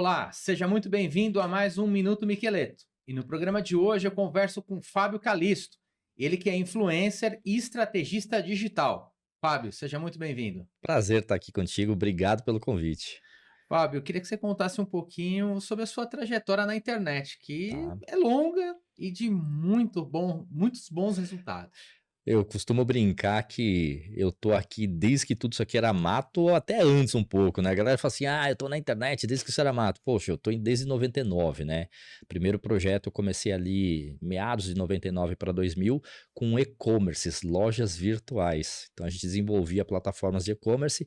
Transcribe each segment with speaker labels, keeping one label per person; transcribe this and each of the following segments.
Speaker 1: Olá, seja muito bem-vindo a mais um Minuto Miqueleto. E no programa de hoje eu converso com Fábio Calisto, ele que é influencer e estrategista digital. Fábio, seja muito bem-vindo.
Speaker 2: Prazer estar aqui contigo, obrigado pelo convite.
Speaker 1: Fábio, eu queria que você contasse um pouquinho sobre a sua trajetória na internet, que
Speaker 2: Tá?
Speaker 1: é longa e de muitos bons resultados.
Speaker 2: Eu costumo brincar que eu tô aqui desde que tudo isso aqui era mato ou até antes um pouco, né? A galera fala assim, eu tô na internet desde que isso era mato. Poxa, eu tô desde 99, né? Primeiro projeto eu comecei ali meados de 99 para 2000 com e-commerces, lojas virtuais. Então a gente desenvolvia plataformas de e-commerce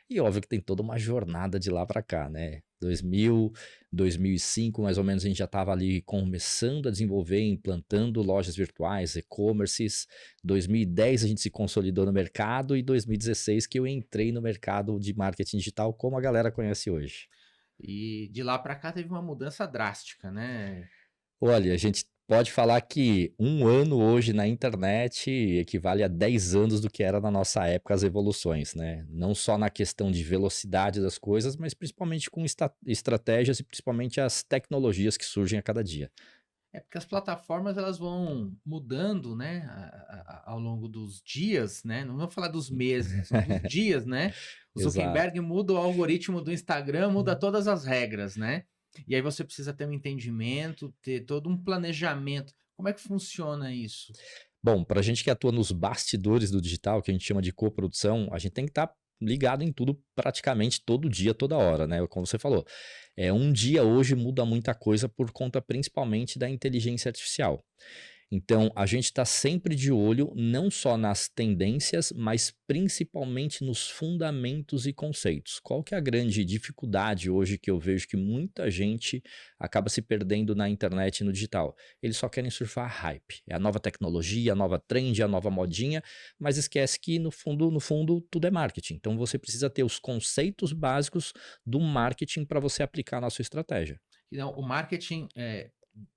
Speaker 2: e óbvio que tem toda uma jornada de lá para cá, né? 2000, 2005, mais ou menos, a gente já estava ali começando a desenvolver, implantando lojas virtuais, e-commerces. 2010 a gente se consolidou no mercado e 2016 que eu entrei no mercado de marketing digital como a galera conhece hoje.
Speaker 1: E de lá para cá teve uma mudança drástica, né?
Speaker 2: Olha, a gente pode falar que um ano hoje na internet equivale a 10 anos do que era na nossa época as evoluções, né? Não só na questão de velocidade das coisas, mas principalmente com estratégias e principalmente as tecnologias que surgem a cada dia.
Speaker 1: É porque as plataformas elas vão mudando, né, ao longo dos dias, né? Não vou falar dos meses, são dos dias, né? O
Speaker 2: Exato.
Speaker 1: Zuckerberg muda o algoritmo do Instagram, muda todas as regras, né? E aí você precisa ter um entendimento, ter todo um planejamento. Como é que funciona isso?
Speaker 2: Bom, para a gente que atua nos bastidores do digital, que a gente chama de coprodução, a gente tem que estar ligado em tudo praticamente todo dia, toda hora, né? Como você falou, um dia hoje muda muita coisa por conta principalmente da inteligência artificial. Então, a gente está sempre de olho não só nas tendências, mas principalmente nos fundamentos e conceitos. Qual que é a grande dificuldade hoje que eu vejo que muita gente acaba se perdendo na internet e no digital? Eles só querem surfar hype. É a nova tecnologia, a nova trend, a nova modinha, mas esquece que no fundo, tudo é marketing. Então, você precisa ter os conceitos básicos do marketing para você aplicar na sua estratégia.
Speaker 1: Então, o marketing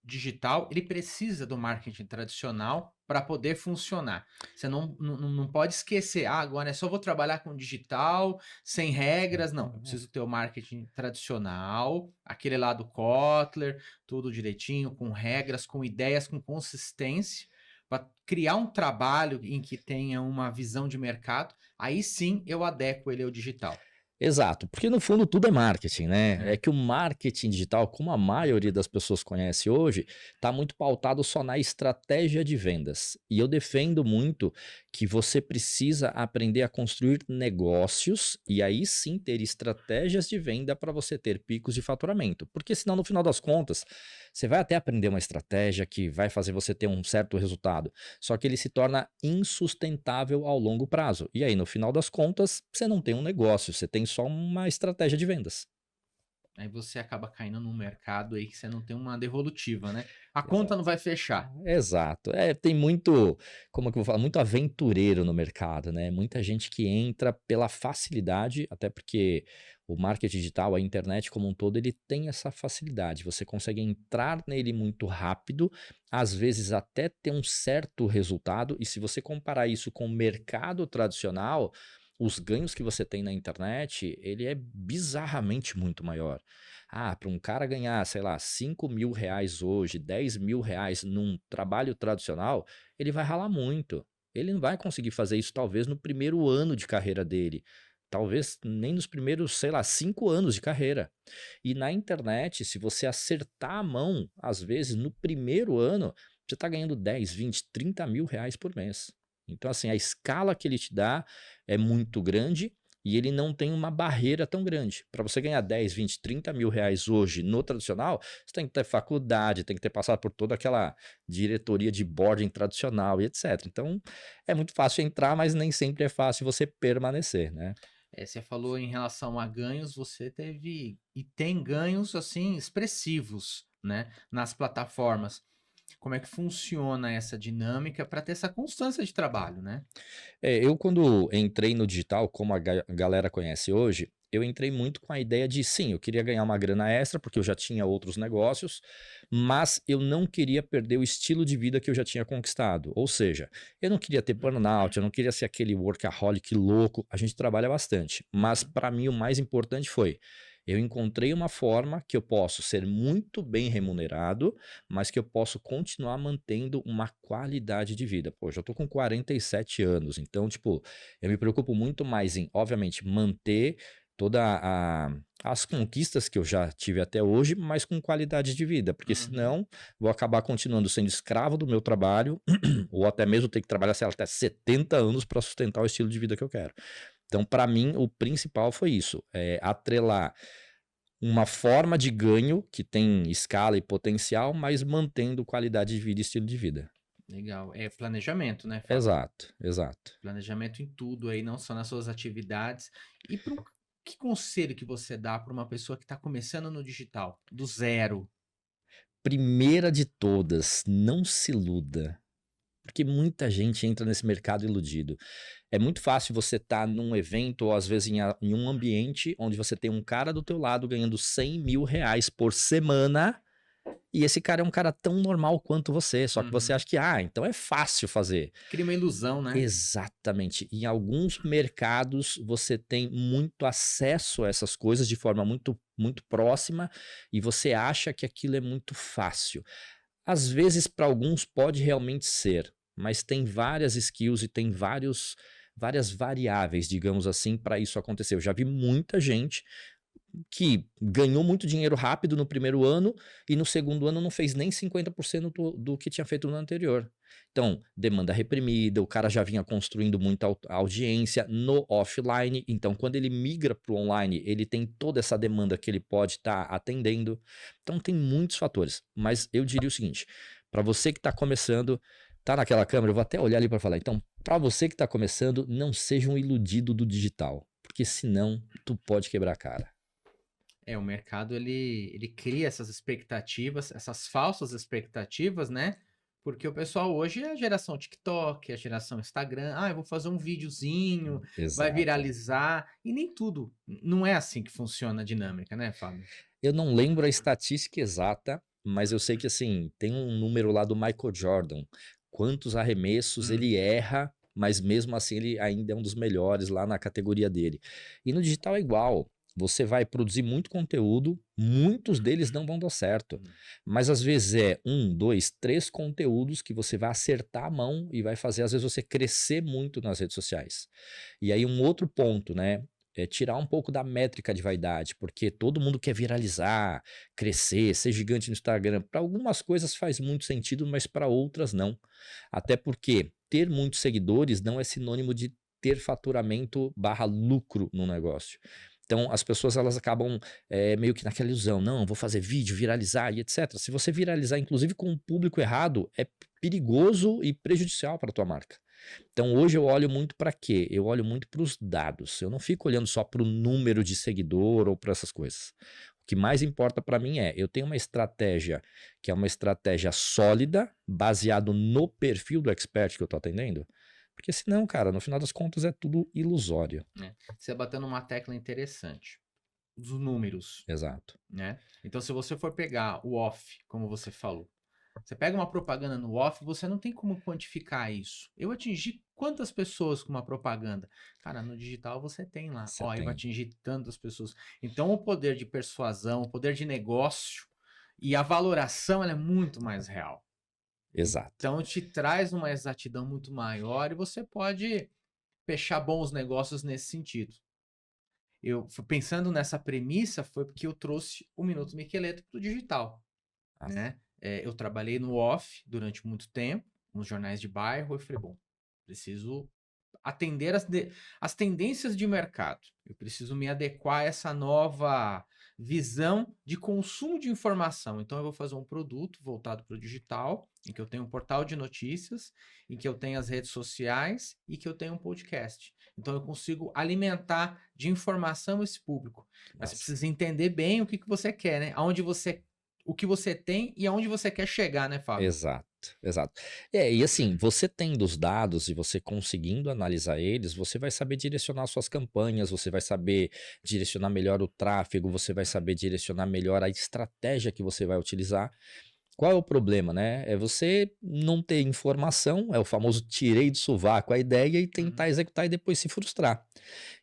Speaker 1: digital, ele precisa do marketing tradicional para poder funcionar. Você não pode esquecer, agora é só vou trabalhar com digital, sem regras. Não, eu preciso ter o marketing tradicional, aquele lá do Kotler, tudo direitinho, com regras, com ideias, com consistência, para criar um trabalho em que tenha uma visão de mercado. Aí sim eu adequo ele ao digital.
Speaker 2: Exato, porque no fundo tudo é marketing, né? É
Speaker 1: É.
Speaker 2: que o marketing digital, como a maioria das pessoas conhece hoje, está muito pautado só na estratégia de vendas. E eu defendo muito que você precisa aprender a construir negócios e aí sim ter estratégias de venda para você ter picos de faturamento. Porque senão, no final das contas, você vai até aprender uma estratégia que vai fazer você ter um certo resultado, só que ele se torna insustentável ao longo prazo. E aí, no final das contas, você não tem um negócio, você tem só uma estratégia de vendas.
Speaker 1: Aí você acaba caindo num mercado aí que você não tem uma devolutiva, né. A conta não
Speaker 2: Exato.
Speaker 1: vai fechar.
Speaker 2: Exato. Tem muito, como é que eu vou falar, muito aventureiro no mercado, né? Muita gente que entra pela facilidade, até porque o marketing digital, a internet como um todo, ele tem essa facilidade. Você consegue entrar nele muito rápido, às vezes até ter um certo resultado, e se você comparar isso com o mercado tradicional, os ganhos que você tem na internet, ele é bizarramente muito maior. Para um cara ganhar, sei lá, R$ 5.000 hoje, R$ 10.000 num trabalho tradicional, ele vai ralar muito. Ele não vai conseguir fazer isso talvez no primeiro ano de carreira dele. Talvez nem nos primeiros, sei lá, 5 anos de carreira. E na internet, se você acertar a mão, às vezes no primeiro ano, você está ganhando 10, 20, R$ 30.000 por mês. Então, assim, a escala que ele te dá é muito grande e ele não tem uma barreira tão grande. Para você ganhar 10, 20, R$ 30.000 hoje no tradicional, você tem que ter faculdade, tem que ter passado por toda aquela diretoria de boarding tradicional e etc. Então, é muito fácil entrar, mas nem sempre é fácil você permanecer, né?
Speaker 1: Você falou em relação a ganhos, você teve e tem ganhos, assim, expressivos, né, nas plataformas. Como é que funciona essa dinâmica para ter essa constância de trabalho, né?
Speaker 2: Eu quando entrei no digital, como a galera conhece hoje, eu entrei muito com a ideia de sim, eu queria ganhar uma grana extra, porque eu já tinha outros negócios, mas eu não queria perder o estilo de vida que eu já tinha conquistado. Ou seja, eu não queria ter burnout, eu não queria ser aquele workaholic louco. A gente trabalha bastante, mas para mim o mais importante foi Eu encontrei uma forma que eu posso ser muito bem remunerado, mas que eu posso continuar mantendo uma qualidade de vida. Pô, já tô com 47 anos, então, tipo, eu me preocupo muito mais em, obviamente, manter toda as conquistas que eu já tive até hoje, mas com qualidade de vida, porque
Speaker 1: Uhum.
Speaker 2: senão vou acabar continuando sendo escravo do meu trabalho, ou até mesmo ter que trabalhar, sei lá, até 70 anos para sustentar o estilo de vida que eu quero. Então, para mim, o principal foi isso, atrelar uma forma de ganho que tem escala e potencial, mas mantendo qualidade de vida e estilo de vida.
Speaker 1: Legal. É planejamento, né, Fábio?
Speaker 2: Exato, exato.
Speaker 1: Planejamento em tudo aí, não só nas suas atividades. E que conselho que você dá para uma pessoa que está começando no digital, do zero?
Speaker 2: Primeira de todas, não se iluda. Porque muita gente entra nesse mercado iludido. É muito fácil você estar num evento ou às vezes em um ambiente onde você tem um cara do teu lado ganhando 100 mil reais por semana e esse cara é um cara tão normal quanto você, só que você
Speaker 1: Uhum.
Speaker 2: acha que, então é fácil fazer.
Speaker 1: Cria uma ilusão, né?
Speaker 2: Exatamente. Em alguns mercados você tem muito acesso a essas coisas de forma muito, muito próxima e você acha que aquilo é muito fácil. Às vezes, para alguns, pode realmente ser, mas tem várias skills e tem várias variáveis, digamos assim, para isso acontecer. Eu já vi muita gente que ganhou muito dinheiro rápido no primeiro ano e no segundo ano não fez nem 50% do que tinha feito no anterior. Então, demanda reprimida, o cara já vinha construindo muita audiência no offline, então quando ele migra para o online, ele tem toda essa demanda que ele pode estar atendendo. Então tem muitos fatores, mas eu diria o seguinte, para você que está começando, tá naquela câmera, eu vou até olhar ali para falar, então, para você que está começando, não seja um iludido do digital, porque senão tu pode quebrar a cara.
Speaker 1: O mercado ele cria essas expectativas, essas falsas expectativas, né? Porque o pessoal hoje é a geração TikTok, é a geração Instagram. Ah, eu vou fazer um videozinho, vai
Speaker 2: Exato.
Speaker 1: viralizar. E nem tudo. Não é assim que funciona a dinâmica, né, Fábio?
Speaker 2: Eu não lembro a estatística exata, mas eu sei que assim, tem um número lá do Michael Jordan, quantos arremessos ele
Speaker 1: Uhum.
Speaker 2: erra, mas mesmo assim ele ainda é um dos melhores lá na categoria dele. E no digital é igual. Você vai produzir muito conteúdo, muitos deles não vão dar certo. Mas às vezes é um, dois, três conteúdos que você vai acertar a mão e vai fazer, às vezes, você crescer muito nas redes sociais. E aí, um outro ponto, né? É tirar um pouco da métrica de vaidade, porque todo mundo quer viralizar, crescer, ser gigante no Instagram. Para algumas coisas faz muito sentido, mas para outras não. Até porque ter muitos seguidores não é sinônimo de ter faturamento barra lucro no negócio. Então, as pessoas elas acabam meio que naquela ilusão, não, vou fazer vídeo, viralizar e etc. Se você viralizar, inclusive com o público errado, é perigoso e prejudicial para a tua marca. Então hoje eu olho muito para quê? Eu olho muito para os dados. Eu não fico olhando só para o número de seguidor ou para essas coisas. O que mais importa para mim é, eu tenho uma estratégia que é uma estratégia sólida, baseado no perfil do expert que eu estou atendendo. Porque senão, cara, no final das contas é tudo ilusório.
Speaker 1: Você bateu numa tecla interessante. Os números,
Speaker 2: Exato.
Speaker 1: né? Então, se você for pegar o off, como você falou, você pega uma propaganda no off, você não tem como quantificar isso. Eu atingi quantas pessoas com uma propaganda? Cara, no digital você tem lá.
Speaker 2: Você
Speaker 1: Ó, eu
Speaker 2: tem.
Speaker 1: atingi tantas pessoas. Então, o poder de persuasão, o poder de negócio e a valoração ela é muito mais real.
Speaker 2: Exato.
Speaker 1: Então, te traz uma exatidão muito maior e você pode fechar bons negócios nesse sentido. Pensando nessa premissa, foi porque eu trouxe o Minuto Miqueleto para o digital,
Speaker 2: Ah,
Speaker 1: né? Eu trabalhei no off durante muito tempo, nos jornais de bairro, eu falei, bom, preciso atender as tendências de mercado. Eu preciso me adequar a essa nova visão de consumo de informação. Então, eu vou fazer um produto voltado para o digital, em que eu tenho um portal de notícias, em que eu tenho as redes sociais e que eu tenho um podcast. Então, eu consigo alimentar de informação esse público. Mas você
Speaker 2: nossa.
Speaker 1: precisa entender bem o que você quer, né? O que você tem e aonde você quer chegar, né, Fábio?
Speaker 2: Exato, exato. E assim, você tendo os dados e você conseguindo analisar eles, você vai saber direcionar suas campanhas, você vai saber direcionar melhor o tráfego, você vai saber direcionar melhor a estratégia que você vai utilizar. Qual é o problema, né? É você não ter informação, é o famoso tirei do sovaco a ideia e tentar
Speaker 1: Uhum.
Speaker 2: executar e depois se frustrar.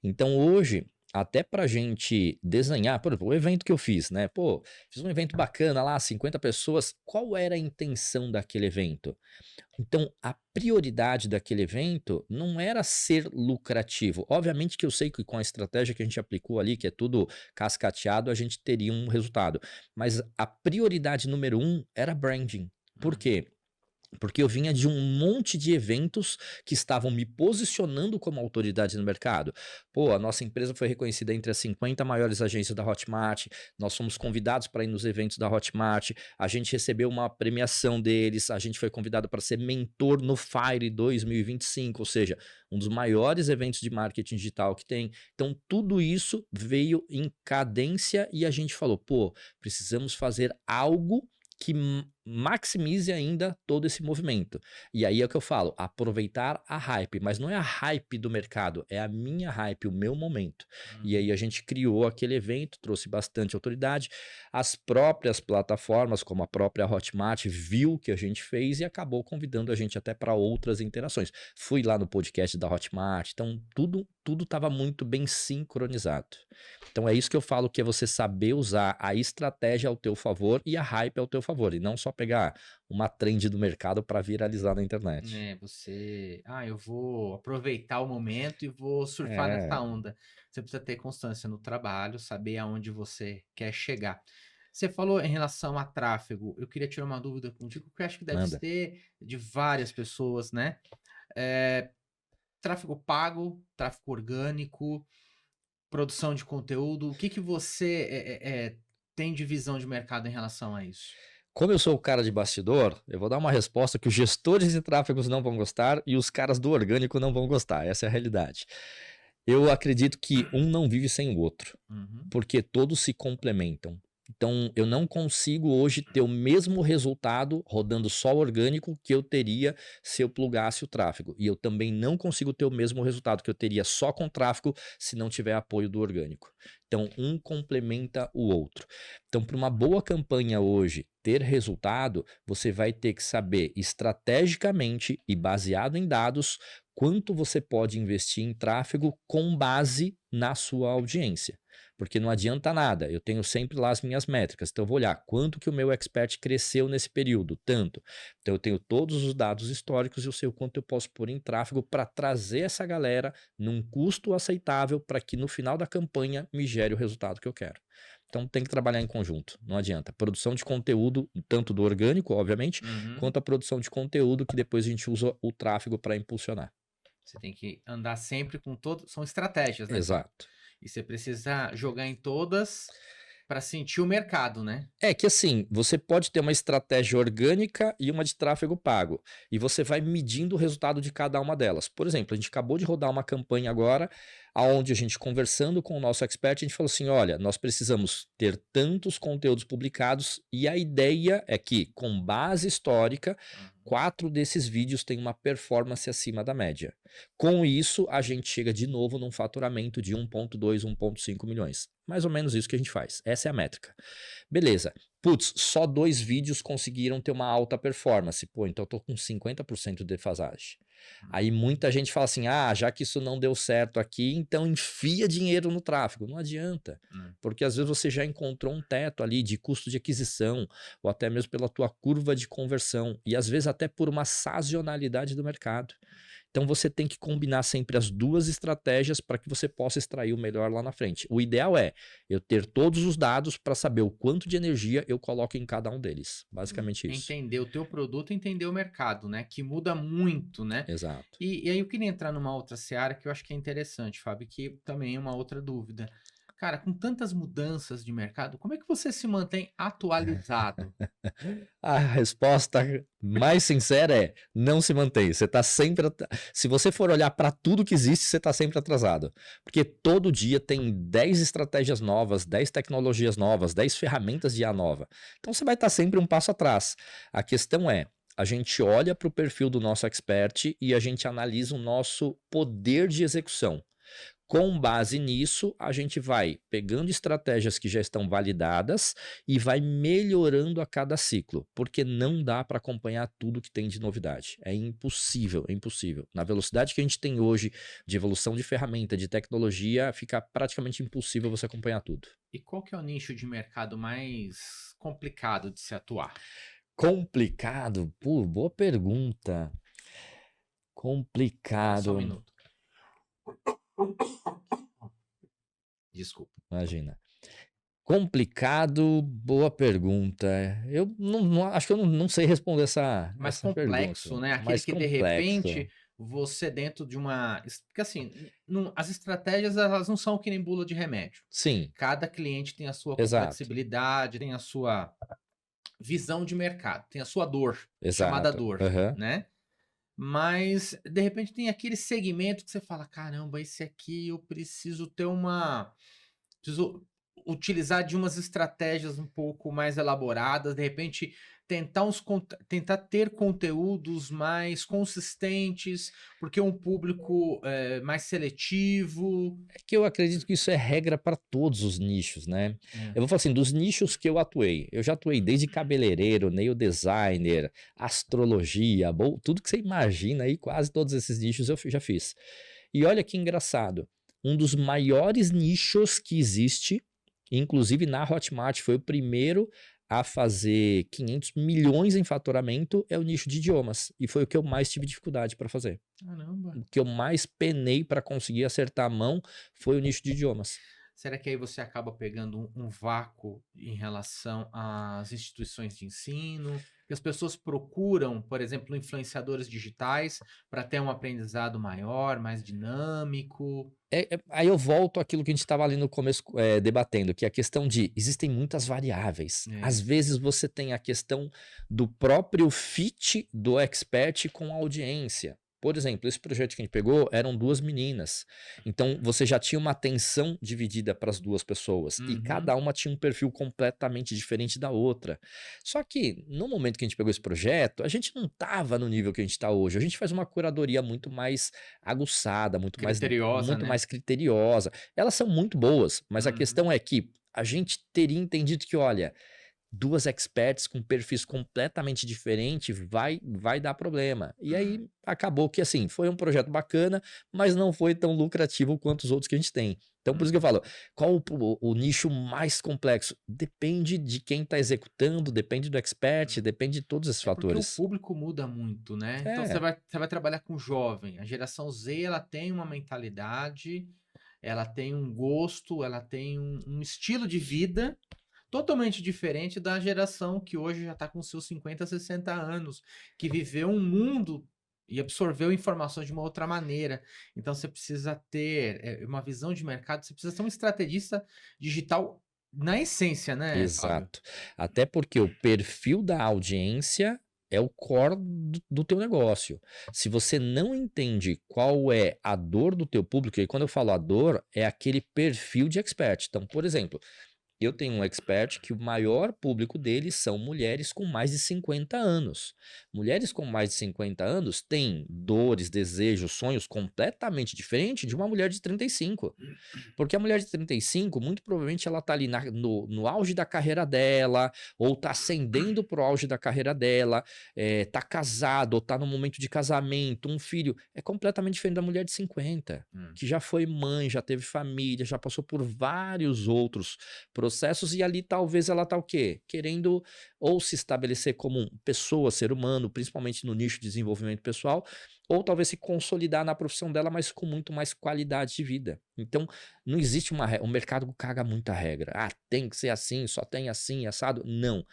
Speaker 2: Então hoje até pra gente desenhar, por exemplo, o evento que eu fiz, né? Pô, fiz um evento bacana lá, 50 pessoas. Qual era a intenção daquele evento? Então, a prioridade daquele evento não era ser lucrativo. Obviamente que eu sei que com a estratégia que a gente aplicou ali, que é tudo cascateado, a gente teria um resultado. Mas a prioridade número um era branding. Por
Speaker 1: Hum.
Speaker 2: quê? Porque eu vinha de um monte de eventos que estavam me posicionando como autoridade no mercado. Pô, a nossa empresa foi reconhecida entre as 50 maiores agências da Hotmart, nós fomos convidados para ir nos eventos da Hotmart, a gente recebeu uma premiação deles, a gente foi convidado para ser mentor no Fire 2025, ou seja, um dos maiores eventos de marketing digital que tem. Então, tudo isso veio em cadência e a gente falou, pô, precisamos fazer algo que maximize ainda todo esse movimento. E aí é o que eu falo, aproveitar a hype, mas não é a hype do mercado, é a minha hype, o meu momento. E aí a gente criou aquele evento, trouxe bastante autoridade, as próprias plataformas, como a própria Hotmart, viu o que a gente fez e acabou convidando a gente até para outras interações. Fui lá no podcast da Hotmart, então tudo estava muito bem sincronizado. Então é isso que eu falo, que é você saber usar a estratégia ao teu favor e a hype ao teu favor, e não só pegar uma trend do mercado para viralizar na internet.
Speaker 1: Eu vou aproveitar o momento e vou surfar nessa
Speaker 2: É,
Speaker 1: onda. Você precisa ter constância no trabalho, saber aonde você quer chegar. Você falou em relação a tráfego. Eu queria tirar uma dúvida contigo, que eu acho que deve
Speaker 2: manda.
Speaker 1: ser de várias pessoas, né? É, tráfego pago, tráfego orgânico, produção de conteúdo. O que que você tem de visão de mercado em relação a isso?
Speaker 2: Como eu sou o cara de bastidor, eu vou dar uma resposta que os gestores de tráfegos não vão gostar e os caras do orgânico não vão gostar. Essa é a realidade. Eu acredito que um não vive sem o outro,
Speaker 1: Uhum.
Speaker 2: porque todos se complementam. Então, eu não consigo hoje ter o mesmo resultado rodando só orgânico que eu teria se eu plugasse o tráfego. E eu também não consigo ter o mesmo resultado que eu teria só com tráfego se não tiver apoio do orgânico. Então, um complementa o outro. Então, para uma boa campanha hoje ter resultado, você vai ter que saber estrategicamente e baseado em dados quanto você pode investir em tráfego com base na sua audiência. Porque não adianta nada, eu tenho sempre lá as minhas métricas, então eu vou olhar quanto que o meu expert cresceu nesse período, tanto. Então eu tenho todos os dados históricos e eu sei o quanto eu posso pôr em tráfego para trazer essa galera num custo aceitável para que no final da campanha me gere o resultado que eu quero. Então tem que trabalhar em conjunto, não adianta. Produção de conteúdo, tanto do orgânico, obviamente,
Speaker 1: Uhum.
Speaker 2: quanto a produção de conteúdo que depois a gente usa o tráfego para impulsionar.
Speaker 1: Você tem que andar sempre com todo. São estratégias, né, Fábio?
Speaker 2: Exato.
Speaker 1: E você precisa jogar em todas para sentir o mercado, né?
Speaker 2: É que assim, você pode ter uma estratégia orgânica e uma de tráfego pago, e você vai medindo o resultado de cada uma delas. Por exemplo, a gente acabou de rodar uma campanha agora, aonde a gente conversando com o nosso expert, a gente falou assim, olha, nós precisamos ter tantos conteúdos publicados, e a ideia é que, com base histórica,
Speaker 1: Uhum.
Speaker 2: 4 desses vídeos têm uma performance acima da média. Com isso, a gente chega de novo num faturamento de 1,2, 1,5 milhões. Mais ou menos isso que a gente faz. Essa é a métrica. Beleza. Putz, só 2 vídeos conseguiram ter uma alta performance. Pô, então eu tô com 50% de defasagem. Aí muita gente fala assim, já que isso não deu certo aqui, então enfia dinheiro no tráfego. Não adianta,
Speaker 1: Hum.
Speaker 2: porque às vezes você já encontrou um teto ali de custo de aquisição, ou até mesmo pela tua curva de conversão, e às vezes até por uma sazonalidade do mercado. Então você tem que combinar sempre as duas estratégias para que você possa extrair o melhor lá na frente. O ideal é eu ter todos os dados para saber o quanto de energia eu coloco em cada um deles. Basicamente isso.
Speaker 1: Entender o teu produto, entender o mercado, né? Que muda muito, né?
Speaker 2: Exato.
Speaker 1: E aí eu queria entrar numa outra seara que eu acho que é interessante, Fábio, que também é uma outra dúvida. Cara, com tantas mudanças de mercado, como é que você se mantém atualizado?
Speaker 2: A resposta mais sincera é não se mantém. Você está sempre. Se você for olhar para tudo que existe, você está sempre atrasado. Porque todo dia tem 10 estratégias novas, 10 tecnologias novas, 10 ferramentas de IA nova. Então você vai estar sempre um passo atrás. A questão é. A gente olha para o perfil do nosso expert e a gente analisa o nosso poder de execução. Com base nisso, a gente vai pegando estratégias que já estão validadas e vai melhorando a cada ciclo, porque não dá para acompanhar tudo que tem de novidade. É impossível, é impossível. Na velocidade que a gente tem hoje de evolução de ferramenta, de tecnologia, fica praticamente impossível você acompanhar tudo.
Speaker 1: E qual que é o nicho de mercado mais complicado de se atuar?
Speaker 2: Complicado? Pô, boa pergunta.
Speaker 1: Só um
Speaker 2: Complicado.
Speaker 1: minuto. Desculpa.
Speaker 2: Imagina. Complicado, boa pergunta. Eu acho que eu não sei responder
Speaker 1: Mais
Speaker 2: essa pergunta.
Speaker 1: complexo, né? Aquele
Speaker 2: Mais
Speaker 1: que de
Speaker 2: complexo.
Speaker 1: repente você dentro de uma. Porque assim, as estratégias elas não são que nem bula de remédio.
Speaker 2: Sim,
Speaker 1: Cada cliente tem a sua
Speaker 2: exato,
Speaker 1: complexibilidade, tem a sua visão de mercado, tem a sua dor, chamada
Speaker 2: exato.
Speaker 1: dor,
Speaker 2: Aham.
Speaker 1: né? Mas de repente tem aquele segmento que você fala: caramba, esse aqui eu preciso ter uma. Preciso utilizar de umas estratégias um pouco mais elaboradas, de repente tentar ter conteúdos mais consistentes, porque um público mais seletivo.
Speaker 2: É que eu acredito que isso é regra para todos os nichos, né?
Speaker 1: É.
Speaker 2: Eu vou falar assim, dos nichos que eu atuei. Eu já atuei desde cabeleireiro, nail designer, astrologia, tudo que você imagina aí, quase todos esses nichos eu já fiz. E olha que engraçado, um dos maiores nichos que existe, inclusive na Hotmart, foi o primeiro a fazer 500 milhões em faturamento, é o nicho de idiomas. E foi o que eu mais tive dificuldade para fazer.
Speaker 1: Caramba.
Speaker 2: O que eu mais penei para conseguir acertar a mão foi o nicho de idiomas.
Speaker 1: Será que aí você acaba pegando um vácuo em relação às instituições de ensino? Que as pessoas procuram, por exemplo, influenciadores digitais para ter um aprendizado maior, mais dinâmico?
Speaker 2: Aí eu volto àquilo que a gente estava ali no começo debatendo, que é a questão de existem muitas variáveis.
Speaker 1: É.
Speaker 2: Às vezes você tem a questão do próprio fit do expert com a audiência. Por exemplo, esse projeto que a gente pegou eram duas meninas. Então você já tinha uma atenção dividida para as duas pessoas e
Speaker 1: Uhum.
Speaker 2: cada uma tinha um perfil completamente diferente da outra. Só que no momento que a gente pegou esse projeto, a gente não estava no nível que a gente está hoje. A gente faz uma curadoria muito mais aguçada,
Speaker 1: Criteriosa,
Speaker 2: muito
Speaker 1: né?
Speaker 2: mais criteriosa. Elas são muito boas, mas a
Speaker 1: Uhum.
Speaker 2: questão é que a gente teria entendido que, olha, duas experts com perfis completamente diferentes vai dar problema. E aí acabou que assim, foi um projeto bacana, mas não foi tão lucrativo quanto os outros que a gente tem. Então por isso que eu
Speaker 1: Uhum.
Speaker 2: falo, qual o nicho mais complexo? Depende de quem está executando, depende do expert, depende de todos esses
Speaker 1: É porque o
Speaker 2: fatores.
Speaker 1: público muda muito, né? Então
Speaker 2: É,
Speaker 1: você vai trabalhar com jovem. A geração Z, ela tem uma mentalidade, ela tem um gosto, ela tem um estilo de vida totalmente diferente da geração que hoje já está com seus 50, 60 anos, que viveu um mundo e absorveu informações de uma outra maneira. Então você precisa ter uma visão de mercado, você precisa ser um estrategista digital na essência, né, Fábio?
Speaker 2: exato. Até porque o perfil da audiência é o core do teu negócio. Se você não entende qual é a dor do teu público, e quando eu falo a dor, é aquele perfil de expert. Então, por exemplo, eu tenho um expert que o maior público dele são mulheres com mais de 50 anos. Mulheres com mais de 50 anos têm dores, desejos, sonhos completamente diferentes de uma mulher de 35. Porque a mulher de 35, muito provavelmente, ela tá ali no auge da carreira dela, ou tá ascendendo pro auge da carreira dela, tá casado, ou tá no momento de casamento, um filho. É completamente diferente da mulher de 50,
Speaker 1: Hum.
Speaker 2: que já foi mãe, já teve família, já passou por vários outros processos, e ali talvez ela tá o quê? Querendo ou se estabelecer como pessoa, ser humano, principalmente no nicho de desenvolvimento pessoal, ou talvez se consolidar na profissão dela, mas com muito mais qualidade de vida. Então, não existe o mercado caga muita regra. Ah, tem que ser assim, só tem assim, assado. Não.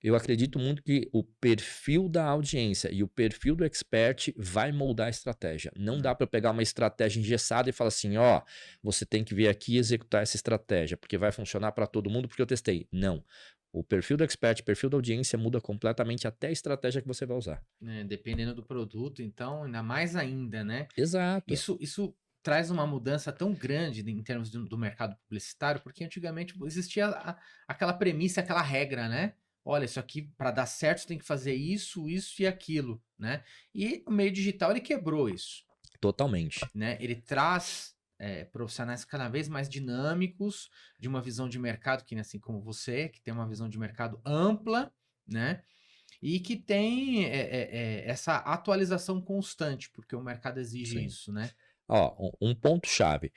Speaker 2: Eu acredito muito que o perfil da audiência e o perfil do expert vai moldar a estratégia. Não dá para pegar uma estratégia engessada e falar assim, ó, você tem que vir aqui e executar essa estratégia, porque vai funcionar para todo mundo porque eu testei. Não. O perfil do expert, o perfil da audiência muda completamente até a estratégia que você vai usar.
Speaker 1: Dependendo do produto, então, ainda mais ainda, né?
Speaker 2: Exato.
Speaker 1: Isso traz uma mudança tão grande em termos do mercado publicitário, porque antigamente existia aquela premissa, aquela regra, né? Olha, isso aqui para dar certo você tem que fazer isso, isso e aquilo, né? E o meio digital ele quebrou isso,
Speaker 2: Totalmente.
Speaker 1: né? Ele traz profissionais cada vez mais dinâmicos, de uma visão de mercado, que assim como você, que tem uma visão de mercado ampla, né? E que tem essa atualização constante, porque o mercado exige
Speaker 2: Sim.
Speaker 1: isso, né?
Speaker 2: Ó, um ponto-chave.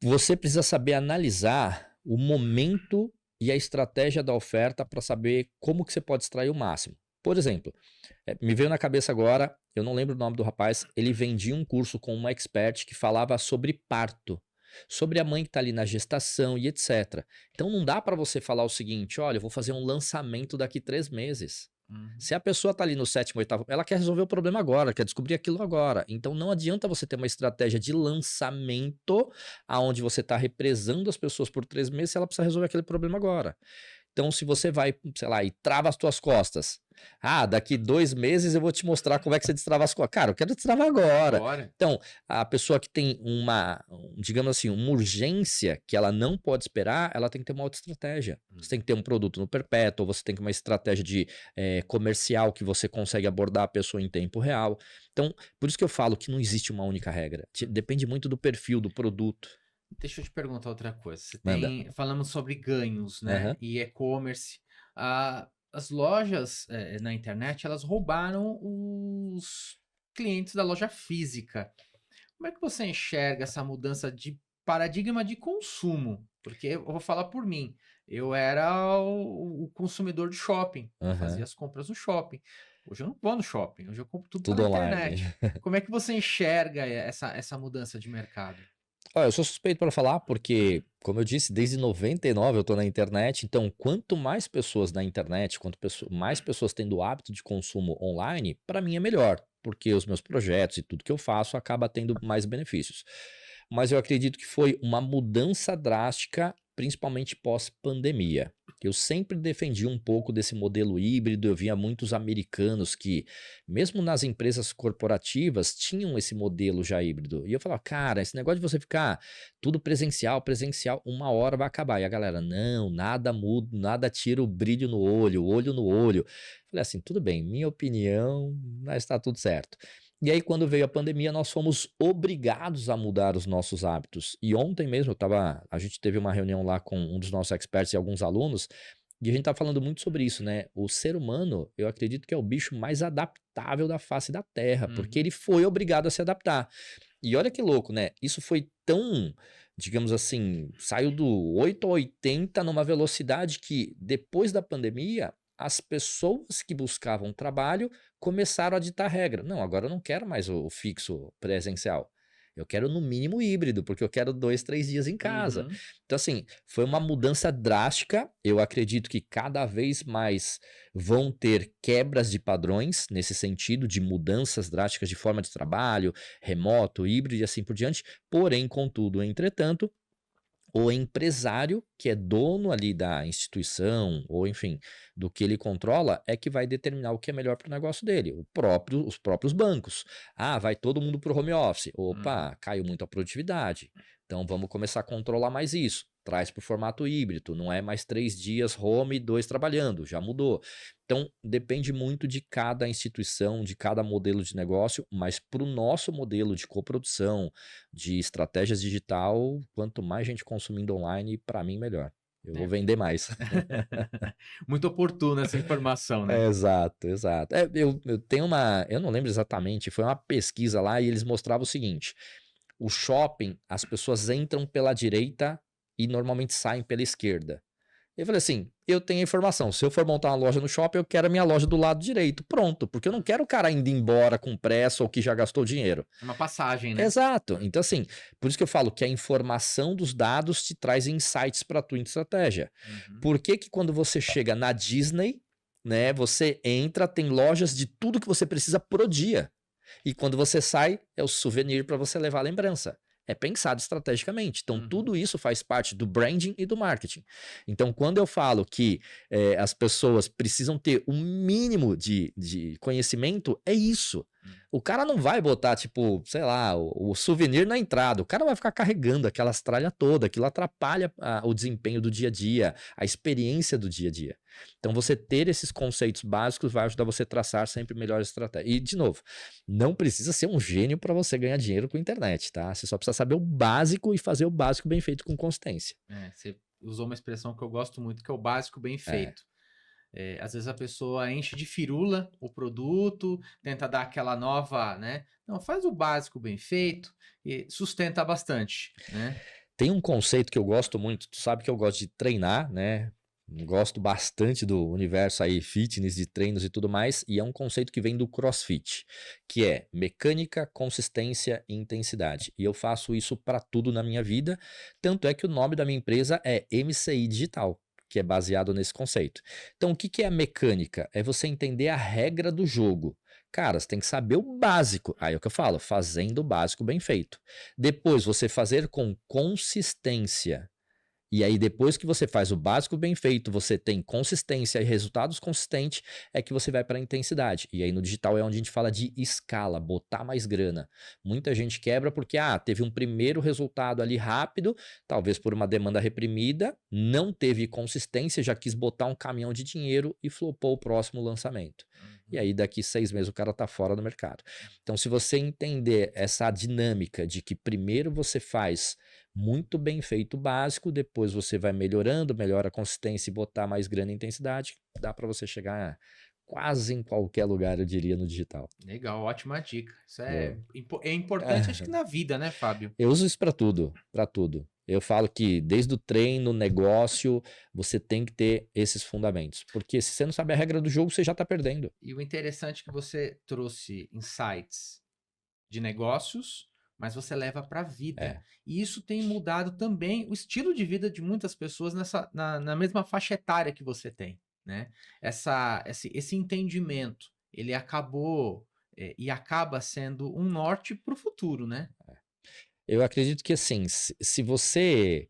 Speaker 2: Você precisa saber analisar o momento e a estratégia da oferta para saber como que você pode extrair o máximo. Por exemplo, me veio na cabeça agora, eu não lembro o nome do rapaz, ele vendia um curso com uma expert que falava sobre parto, sobre a mãe que está ali na gestação e etc. Então não dá para você falar o seguinte, olha, eu vou fazer um lançamento daqui 3 meses.
Speaker 1: Uhum.
Speaker 2: Se a pessoa está ali no sétimo, oitavo, ela quer resolver o problema agora, quer descobrir aquilo agora. Então não adianta você ter uma estratégia de lançamento aonde você está represando as pessoas por 3 meses se ela precisa resolver aquele problema agora. Então, se você vai, sei lá, e trava as tuas costas. Ah, daqui 2 meses eu vou te mostrar como é que você destrava as costas. Cara, eu quero destravar agora.
Speaker 1: Agora.
Speaker 2: Então, a pessoa que tem digamos assim, uma urgência que ela não pode esperar, ela tem que ter uma outra estratégia. Você tem que ter um produto no perpétuo, você tem que ter uma estratégia de comercial que você consegue abordar a pessoa em tempo real. Então, por isso que eu falo que não existe uma única regra. Depende muito do perfil do produto.
Speaker 1: Deixa eu te perguntar outra coisa.
Speaker 2: Manda.
Speaker 1: Falamos sobre ganhos, né?
Speaker 2: Aham.
Speaker 1: E e-commerce. As lojas na internet, elas roubaram os clientes da loja física. Como é que você enxerga essa mudança de paradigma de consumo? Porque eu vou falar por mim. Eu era o consumidor de shopping. Eu fazia
Speaker 2: Aham.
Speaker 1: as compras no shopping. Hoje eu não vou no shopping. Hoje eu compro tudo
Speaker 2: Tudo
Speaker 1: pela
Speaker 2: online.
Speaker 1: internet. Como é que você enxerga essa mudança de mercado?
Speaker 2: Olha, eu sou suspeito para falar porque, como eu disse, desde 99 eu tô na internet, então quanto mais pessoas na internet, mais pessoas tendo o hábito de consumo online, para mim é melhor, porque os meus projetos e tudo que eu faço acaba tendo mais benefícios. Mas eu acredito que foi uma mudança drástica, principalmente pós-pandemia. Eu sempre defendi um pouco desse modelo híbrido, eu via muitos americanos que, mesmo nas empresas corporativas, tinham esse modelo já híbrido. E eu falava, cara, esse negócio de você ficar tudo presencial, uma hora vai acabar. E a galera, não, nada muda, nada tira o brilho no olho, o olho no olho. Falei assim, tudo bem, minha opinião, mas está tudo certo. E aí, quando veio a pandemia, nós fomos obrigados a mudar os nossos hábitos. E ontem mesmo, a gente teve uma reunião lá com um dos nossos experts e alguns alunos, e a gente tá falando muito sobre isso, né? O ser humano, eu acredito que é o bicho mais adaptável da face da Terra, porque
Speaker 1: Uhum.
Speaker 2: ele foi obrigado a se adaptar. E olha que louco, né? Isso foi tão, digamos assim, saiu do 8 a 80 numa velocidade que, depois da pandemia, as pessoas que buscavam trabalho começaram a ditar regra. Não, agora eu não quero mais o fixo presencial. Eu quero no mínimo híbrido, porque eu quero 2, 3 dias em casa.
Speaker 1: Uhum.
Speaker 2: Então, assim, foi uma mudança drástica. Eu acredito que cada vez mais vão ter quebras de padrões nesse sentido, de mudanças drásticas de forma de trabalho, remoto, híbrido e assim por diante. Porém, contudo, entretanto, o empresário, que é dono ali da instituição, ou enfim, do que ele controla, é que vai determinar o que é melhor para o negócio dele. Os próprios bancos. Ah, vai todo mundo para o home office.
Speaker 1: Uhum.
Speaker 2: Opa, caiu muito a produtividade. Então vamos começar a controlar mais isso. Traz para o formato híbrido, não é mais 3 dias home e 2 trabalhando, já mudou. Então depende muito de cada instituição, de cada modelo de negócio, mas para o nosso modelo de coprodução, de estratégias digital, quanto mais gente consumindo online, para mim melhor. Eu vou
Speaker 1: É.
Speaker 2: vender mais.
Speaker 1: Muito oportuna essa informação, né?
Speaker 2: Exato, exato. Eu tenho eu não lembro exatamente, foi uma pesquisa lá e eles mostravam o seguinte: o shopping, as pessoas entram pela direita e normalmente saem pela esquerda. Eu falei assim, eu tenho a informação, se eu for montar uma loja no shopping, eu quero a minha loja do lado direito, pronto, porque eu não quero o cara indo embora com pressa ou que já gastou dinheiro.
Speaker 1: É uma passagem, né?
Speaker 2: Exato. Então, assim, por isso que eu falo que a informação dos dados te traz insights para a tua estratégia.
Speaker 1: Uhum.
Speaker 2: Por que que quando você chega na Disney, né, você entra, tem lojas de tudo que você precisa pro dia. E quando você sai, é o souvenir para você levar a lembrança. É pensado estrategicamente. Então,
Speaker 1: Uhum.
Speaker 2: tudo isso faz parte do branding e do marketing. Então, quando eu falo que as pessoas precisam ter um mínimo de conhecimento, é isso. O cara não vai botar, tipo, sei lá, o souvenir na entrada. O cara vai ficar carregando aquelas tralhas toda. Aquilo atrapalha o desempenho do dia a dia, a experiência do dia a dia. Então, você ter esses conceitos básicos vai ajudar você a traçar sempre melhores estratégias. E, de novo, não precisa ser um gênio para você ganhar dinheiro com a internet, tá? Você só precisa saber o básico e fazer o básico bem feito com consistência.
Speaker 1: Você usou uma expressão que eu gosto muito, que é o básico bem feito. Às vezes a pessoa enche de firula o produto, tenta dar aquela nova, né? Não, faz o básico bem feito e sustenta bastante, né?
Speaker 2: Tem um conceito que eu gosto muito, tu sabe que eu gosto de treinar, né? Gosto bastante do universo aí fitness, de treinos e tudo mais, e é um conceito que vem do CrossFit, que é mecânica, consistência e intensidade. E eu faço isso para tudo na minha vida, tanto é que o nome da minha empresa é MCI Digital, que é baseado nesse conceito. Então, o que é a mecânica? É você entender a regra do jogo. Cara, você tem que saber o básico. Aí é o que eu falo, fazendo o básico bem feito. Depois, você fazer com consistência. E aí, depois que você faz o básico bem feito, você tem consistência e resultados consistentes, é que você vai para a intensidade. E aí, no digital é onde a gente fala de escala, botar mais grana. Muita gente quebra porque, teve um primeiro resultado ali rápido, talvez por uma demanda reprimida, não teve consistência, já quis botar um caminhão de dinheiro e flopou o próximo lançamento. E aí, daqui 6 meses, o cara tá fora do mercado. Então, se você entender essa dinâmica de que primeiro você faz muito bem feito o básico, depois você vai melhorando, melhora a consistência e botar mais grana e intensidade, dá para você chegar quase em qualquer lugar, eu diria, no digital.
Speaker 1: Legal, ótima dica. Isso é importante, acho que na vida, né, Fábio?
Speaker 2: Eu uso isso para tudo, para tudo. Eu falo que desde o treino, negócio, você tem que ter esses fundamentos. Porque se você não sabe a regra do jogo, você já está perdendo.
Speaker 1: E o interessante é que você trouxe insights de negócios, mas você leva para a vida. E isso tem mudado também o estilo de vida de muitas pessoas na mesma faixa etária que você tem, né? Esse entendimento, ele acabou e acaba sendo um norte para o futuro, né?
Speaker 2: Eu acredito que assim, se você,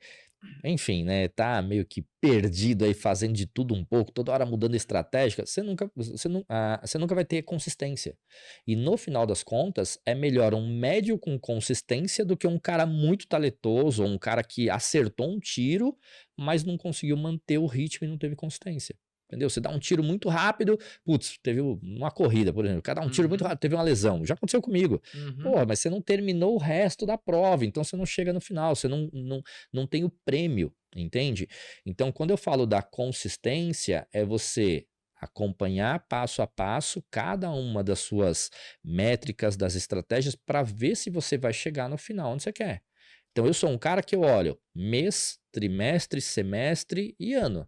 Speaker 2: enfim, né, tá meio que perdido aí fazendo de tudo um pouco, toda hora mudando estratégia, você nunca vai ter consistência. E no final das contas, é melhor um médio com consistência do que um cara muito talentoso, ou um cara que acertou um tiro, mas não conseguiu manter o ritmo e não teve consistência. Entendeu? Você dá um tiro muito rápido, putz, teve uma corrida, por exemplo, o cara dá um tiro muito rápido, teve uma lesão, já aconteceu comigo. Pô, mas você não terminou o resto da prova, então você não chega no final, você não tem o prêmio, entende? Então, quando eu falo da consistência, é você acompanhar passo a passo cada uma das suas métricas, das estratégias, para ver se você vai chegar no final onde você quer. Então, eu sou um cara que eu olho mês, trimestre, semestre e ano.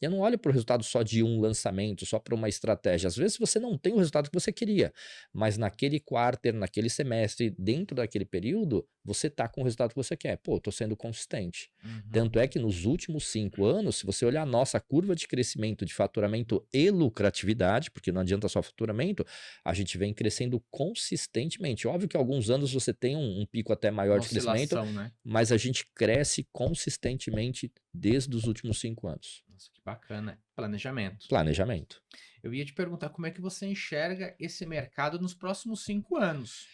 Speaker 2: Eu não olho para o resultado só de um lançamento, só para uma estratégia. Às vezes você não tem o resultado que você queria, mas naquele quarter, naquele semestre, dentro daquele período, você está com o resultado que você quer. Pô, estou sendo consistente. Tanto é que nos últimos 5 anos, se você olhar a nossa curva de crescimento, de faturamento e lucratividade, porque não adianta só faturamento, a gente vem crescendo consistentemente. Óbvio que alguns anos você tem um pico até maior de crescimento,
Speaker 1: né?
Speaker 2: mas a gente cresce consistentemente desde os últimos 5 anos.
Speaker 1: Nossa, que bacana. Planejamento.
Speaker 2: Planejamento.
Speaker 1: Eu ia te perguntar como é que você enxerga esse mercado nos próximos 5 anos.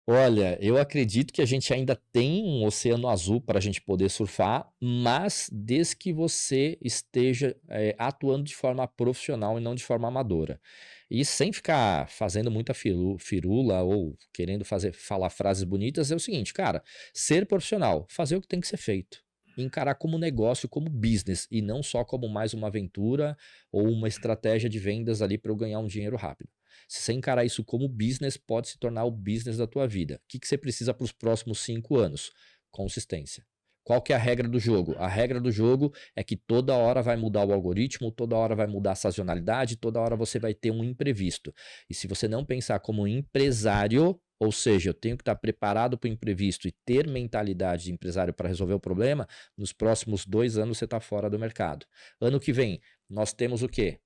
Speaker 2: Olha, eu acredito que a gente ainda tem um oceano azul para a gente poder surfar, mas desde que você esteja atuando de forma profissional e não de forma amadora. E sem ficar fazendo muita firula ou querendo falar frases bonitas, é o seguinte, cara, ser profissional, fazer o que tem que ser feito. Encarar como negócio, como business, e não só como mais uma aventura ou uma estratégia de vendas ali para eu ganhar um dinheiro rápido. Se você encarar isso como business, pode se tornar o business da tua vida. O que você precisa para os próximos 5 anos? Consistência. Qual que é a regra do jogo? A regra do jogo é que toda hora vai mudar o algoritmo, toda hora vai mudar a sazonalidade, toda hora você vai ter um imprevisto. E se você não pensar como empresário, ou seja, eu tenho que estar preparado para o imprevisto e ter mentalidade de empresário para resolver o problema, nos próximos 2 anos você está fora do mercado. Ano que vem, nós temos o quê?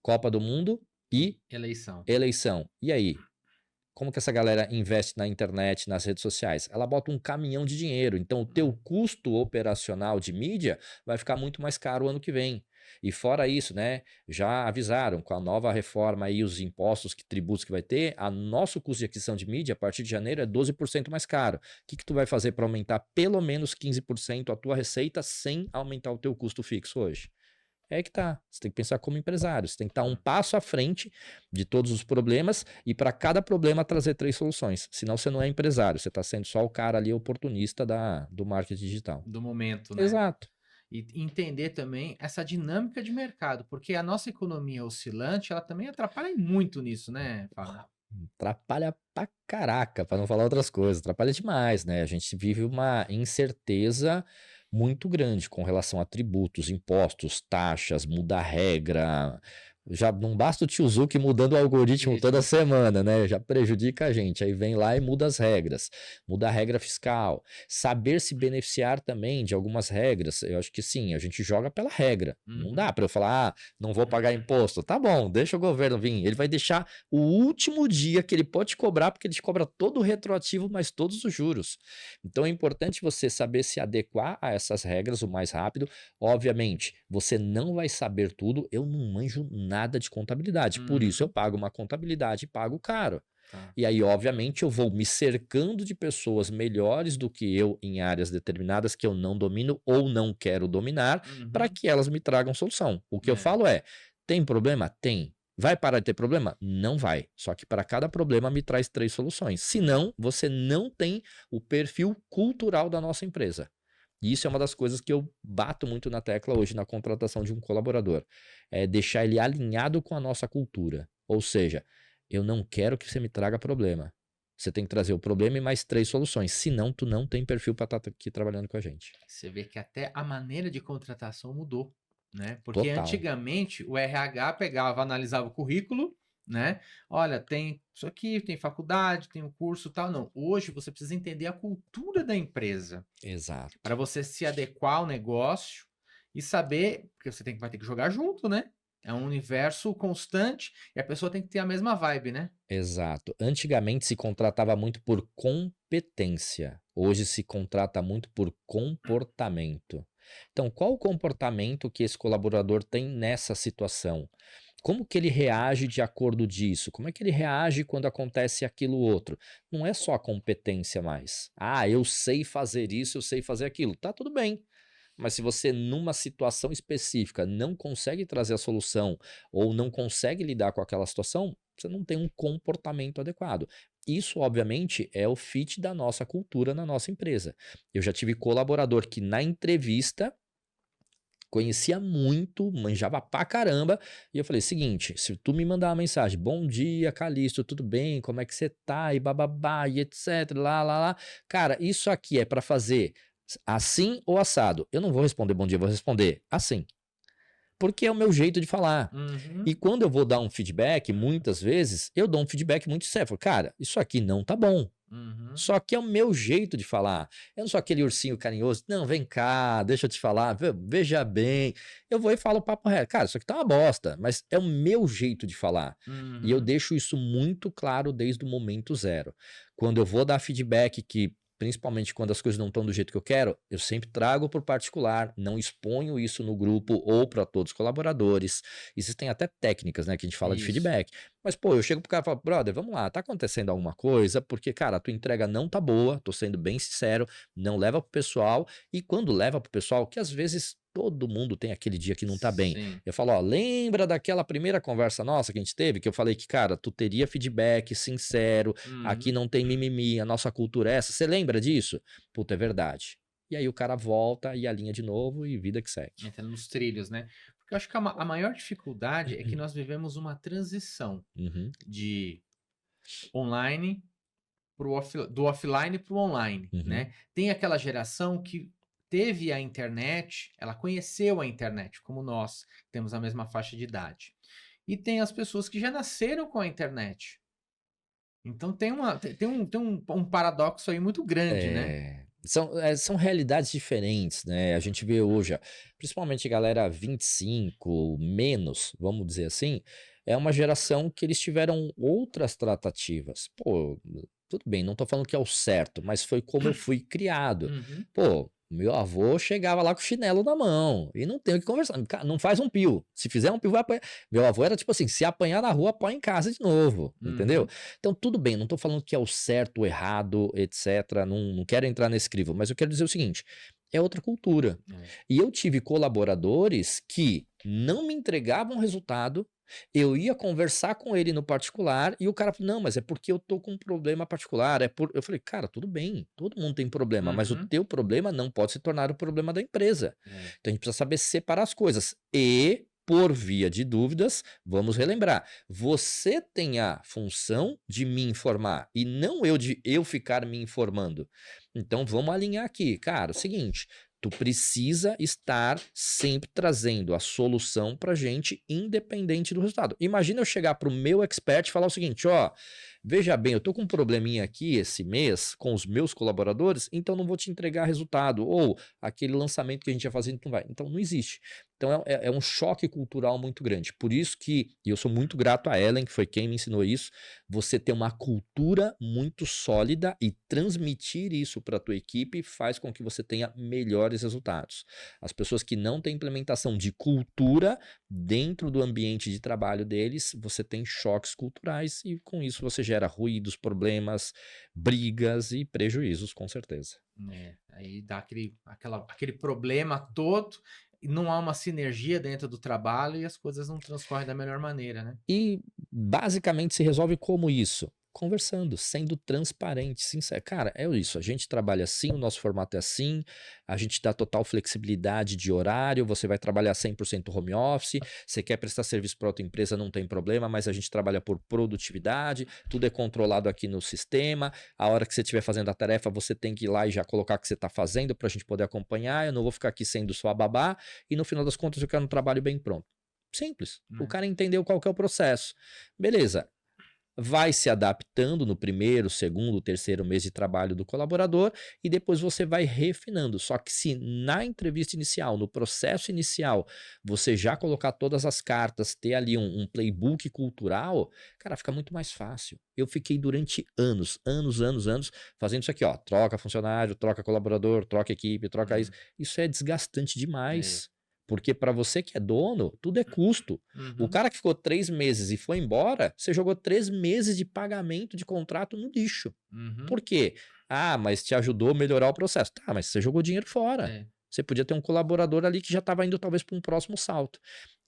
Speaker 2: Copa do Mundo e eleição. E aí? Como que essa galera investe na internet, nas redes sociais? Ela bota um caminhão de dinheiro. Então, o teu custo operacional de mídia vai ficar muito mais caro o ano que vem. E fora isso, né, já avisaram com a nova reforma aí, os impostos, tributos que vai ter, a nosso custo de aquisição de mídia a partir de janeiro é 12% mais caro. O que que tu vai fazer para aumentar pelo menos 15% a tua receita sem aumentar o teu custo fixo hoje? É aí que tá. Você tem que pensar como empresário. Você tem que estar um passo à frente de todos os problemas e para cada problema trazer 3 soluções. Senão você não é empresário. Você está sendo só o cara ali oportunista do marketing digital.
Speaker 1: Do momento, né?
Speaker 2: Exato.
Speaker 1: E entender também essa dinâmica de mercado, porque a nossa economia oscilante, ela também atrapalha muito nisso, né, Fábio?
Speaker 2: Atrapalha pra caraca, para não falar outras coisas. Atrapalha demais, né? A gente vive uma incerteza muito grande com relação a tributos, impostos, taxas, muda a regra. Já não basta o tio Zuc mudando o algoritmo toda
Speaker 1: Isso.
Speaker 2: semana, né? Já prejudica a gente. Aí vem lá e muda as regras, muda a regra fiscal. Saber se beneficiar também de algumas regras. Eu acho que sim, a gente joga pela regra. Não dá para eu falar, não vou pagar imposto. Tá bom, deixa o governo vir. Ele vai deixar o último dia que ele pode te cobrar, porque ele te cobra todo o retroativo, mas todos os juros. Então é importante você saber se adequar a essas regras o mais rápido. Obviamente, você não vai saber tudo. Eu não manjo nada de contabilidade, por isso eu pago uma contabilidade e pago caro.
Speaker 1: Tá.
Speaker 2: E aí, obviamente, eu vou me cercando de pessoas melhores do que eu em áreas determinadas que eu não domino ou não quero dominar, para que elas me tragam solução. O que eu falo é: tem problema? Tem. Vai parar de ter problema? Não vai. Só que para cada problema me traz 3 soluções. Senão, você não tem o perfil cultural da nossa empresa. E isso é uma das coisas que eu bato muito na tecla hoje na contratação de um colaborador. É deixar ele alinhado com a nossa cultura. Ou seja, eu não quero que você me traga problema. Você tem que trazer o problema e mais 3 soluções. Senão, tu não tem perfil para estar aqui trabalhando com a gente.
Speaker 1: Você vê que até a maneira de contratação mudou, né? Porque
Speaker 2: Total.
Speaker 1: antigamente o RH pegava, analisava o currículo, né? Olha, tem isso aqui, tem faculdade, tem um curso, tal. Não. Hoje você precisa entender a cultura da empresa
Speaker 2: Exato.
Speaker 1: para você se adequar ao negócio e saber, porque você vai ter que jogar junto, né? É um universo constante e a pessoa tem que ter a mesma vibe, né?
Speaker 2: Exato. Antigamente se contratava muito por competência. Hoje se contrata muito por comportamento. Então, qual o comportamento que esse colaborador tem nessa situação? Como que ele reage de acordo disso? Como é que ele reage quando acontece aquilo outro? Não é só a competência mais. Ah, eu sei fazer isso, eu sei fazer aquilo. Tá tudo bem. Mas se você, numa situação específica, não consegue trazer a solução ou não consegue lidar com aquela situação, você não tem um comportamento adequado. Isso, obviamente, é o fit da nossa cultura na nossa empresa. Eu já tive colaborador que, na entrevista, conhecia muito, manjava pra caramba, e eu falei: seguinte, se tu me mandar uma mensagem, bom dia, Calixto, tudo bem? Como é que você tá? E bababá, e etc, lá. Cara, isso aqui é pra fazer assim ou assado? Eu não vou responder bom dia, eu vou responder assim. Porque é o meu jeito de falar. E quando eu vou dar um feedback, muitas vezes, eu dou um feedback muito sério. Falo, cara, isso aqui não tá bom. Só que é o meu jeito de falar. Eu não sou aquele ursinho carinhoso. Não, vem cá, deixa eu te falar. Veja bem. Eu vou e falo o papo reto. Cara, isso aqui tá uma bosta, mas é o meu jeito de falar. E eu deixo isso muito claro desde o momento zero. Quando eu vou dar feedback que principalmente quando as coisas não estão do jeito que eu quero, eu sempre trago por particular, não exponho isso no grupo ou para todos os colaboradores. Existem até técnicas, né, que a gente fala de
Speaker 1: Isso.
Speaker 2: feedback. Mas, pô, eu chego pro cara e falo, brother, vamos lá, tá acontecendo alguma coisa? Porque, cara, a tua entrega não tá boa, tô sendo bem sincero, não leva pro pessoal. E quando leva pro pessoal, que às vezes todo mundo tem aquele dia que não tá bem.
Speaker 1: Sim.
Speaker 2: Eu falo, ó, lembra daquela primeira conversa nossa que a gente teve, que eu falei que, cara, tu teria feedback sincero, aqui não tem mimimi, a nossa cultura é essa. Você lembra disso? Puta, é verdade. E aí o cara volta e alinha de novo e vida que segue.
Speaker 1: Entra nos trilhos, né? Porque eu acho que a maior dificuldade é que nós vivemos uma transição de online do offline para o online, né? Tem aquela geração que teve a internet, ela conheceu a internet, como nós, temos a mesma faixa de idade. E tem as pessoas que já nasceram com a internet. Então tem um paradoxo aí muito grande, né?
Speaker 2: São realidades diferentes, né? A gente vê hoje, ó, principalmente a galera 25 menos, vamos dizer assim, é uma geração que eles tiveram outras tratativas. Pô, tudo bem, não tô falando que é o certo, mas foi como eu fui criado. Pô, Meu avô chegava lá com o chinelo na mão e não tem o que conversar. Não faz um pio. Se fizer um pio, vai apanhar. Meu avô era tipo assim: se apanhar na rua, apanha em casa de novo. Entendeu?
Speaker 1: Uhum.
Speaker 2: Então, tudo bem, não tô falando que é o certo, o errado, etc. Não quero entrar nesse crivo, mas eu quero dizer o seguinte: é outra cultura.
Speaker 1: É.
Speaker 2: E eu tive colaboradores que não me entregavam resultado. Eu ia conversar com ele no particular e o cara falou: não, mas é porque eu tô com um problema particular. Eu falei: cara, tudo bem, todo mundo tem problema, mas o
Speaker 1: Uhum.
Speaker 2: teu problema não pode se tornar o problema da empresa.
Speaker 1: É.
Speaker 2: Então a gente precisa saber separar as coisas. E, por via de dúvidas, vamos relembrar: você tem a função de me informar e não eu de eu ficar me informando. Então vamos alinhar aqui. Cara, é o seguinte. Tu precisa estar sempre trazendo a solução pra gente, independente do resultado. Imagina eu chegar pro meu expert e falar o seguinte: ó, veja bem, eu tô com um probleminha aqui esse mês com os meus colaboradores, então não vou te entregar resultado. Ou aquele lançamento que a gente ia fazer não vai. Então não existe. Então é um choque cultural muito grande. Por isso que, e eu sou muito grato a Ellen, que foi quem me ensinou isso, você ter uma cultura muito sólida e transmitir isso para a tua equipe faz com que você tenha melhores resultados. As pessoas que não têm implementação de cultura dentro do ambiente de trabalho deles, você tem choques culturais e com isso você gera ruídos, problemas, brigas e prejuízos, com certeza.
Speaker 1: É. Aí dá aquele problema todo, e não há uma sinergia dentro do trabalho e as coisas não transcorrem da melhor maneira, né?
Speaker 2: E basicamente se resolve como isso? Conversando, sendo transparente, sincero. Cara, é isso. A gente trabalha assim, o nosso formato é assim, a gente dá total flexibilidade de horário, você vai trabalhar 100% home office, você quer prestar serviço para outra empresa, não tem problema, mas a gente trabalha por produtividade, tudo é controlado aqui no sistema. A hora que você estiver fazendo a tarefa, você tem que ir lá e já colocar o que você está fazendo para a gente poder acompanhar. Eu não vou ficar aqui sendo sua babá e no final das contas eu quero um trabalho bem pronto. Simples. O
Speaker 1: Né?
Speaker 2: cara entendeu qual que é o processo. Beleza. Vai se adaptando no primeiro, segundo, terceiro mês de trabalho do colaborador e depois você vai refinando. Só que se na entrevista inicial, no processo inicial, você já colocar todas as cartas, ter ali um playbook cultural, cara, fica muito mais fácil. Eu fiquei durante anos fazendo isso aqui, ó. Troca funcionário, troca colaborador, troca equipe, troca isso. Isso é desgastante
Speaker 1: É.
Speaker 2: demais. Porque para você que é dono, tudo é custo. O
Speaker 1: Uhum.
Speaker 2: cara que ficou 3 meses e foi embora, você jogou 3 meses de pagamento de contrato no lixo.
Speaker 1: Uhum.
Speaker 2: Por quê? Ah, mas te ajudou a melhorar o processo. Tá, mas você jogou dinheiro fora.
Speaker 1: É.
Speaker 2: Você podia ter um colaborador ali que já estava indo talvez para um próximo salto.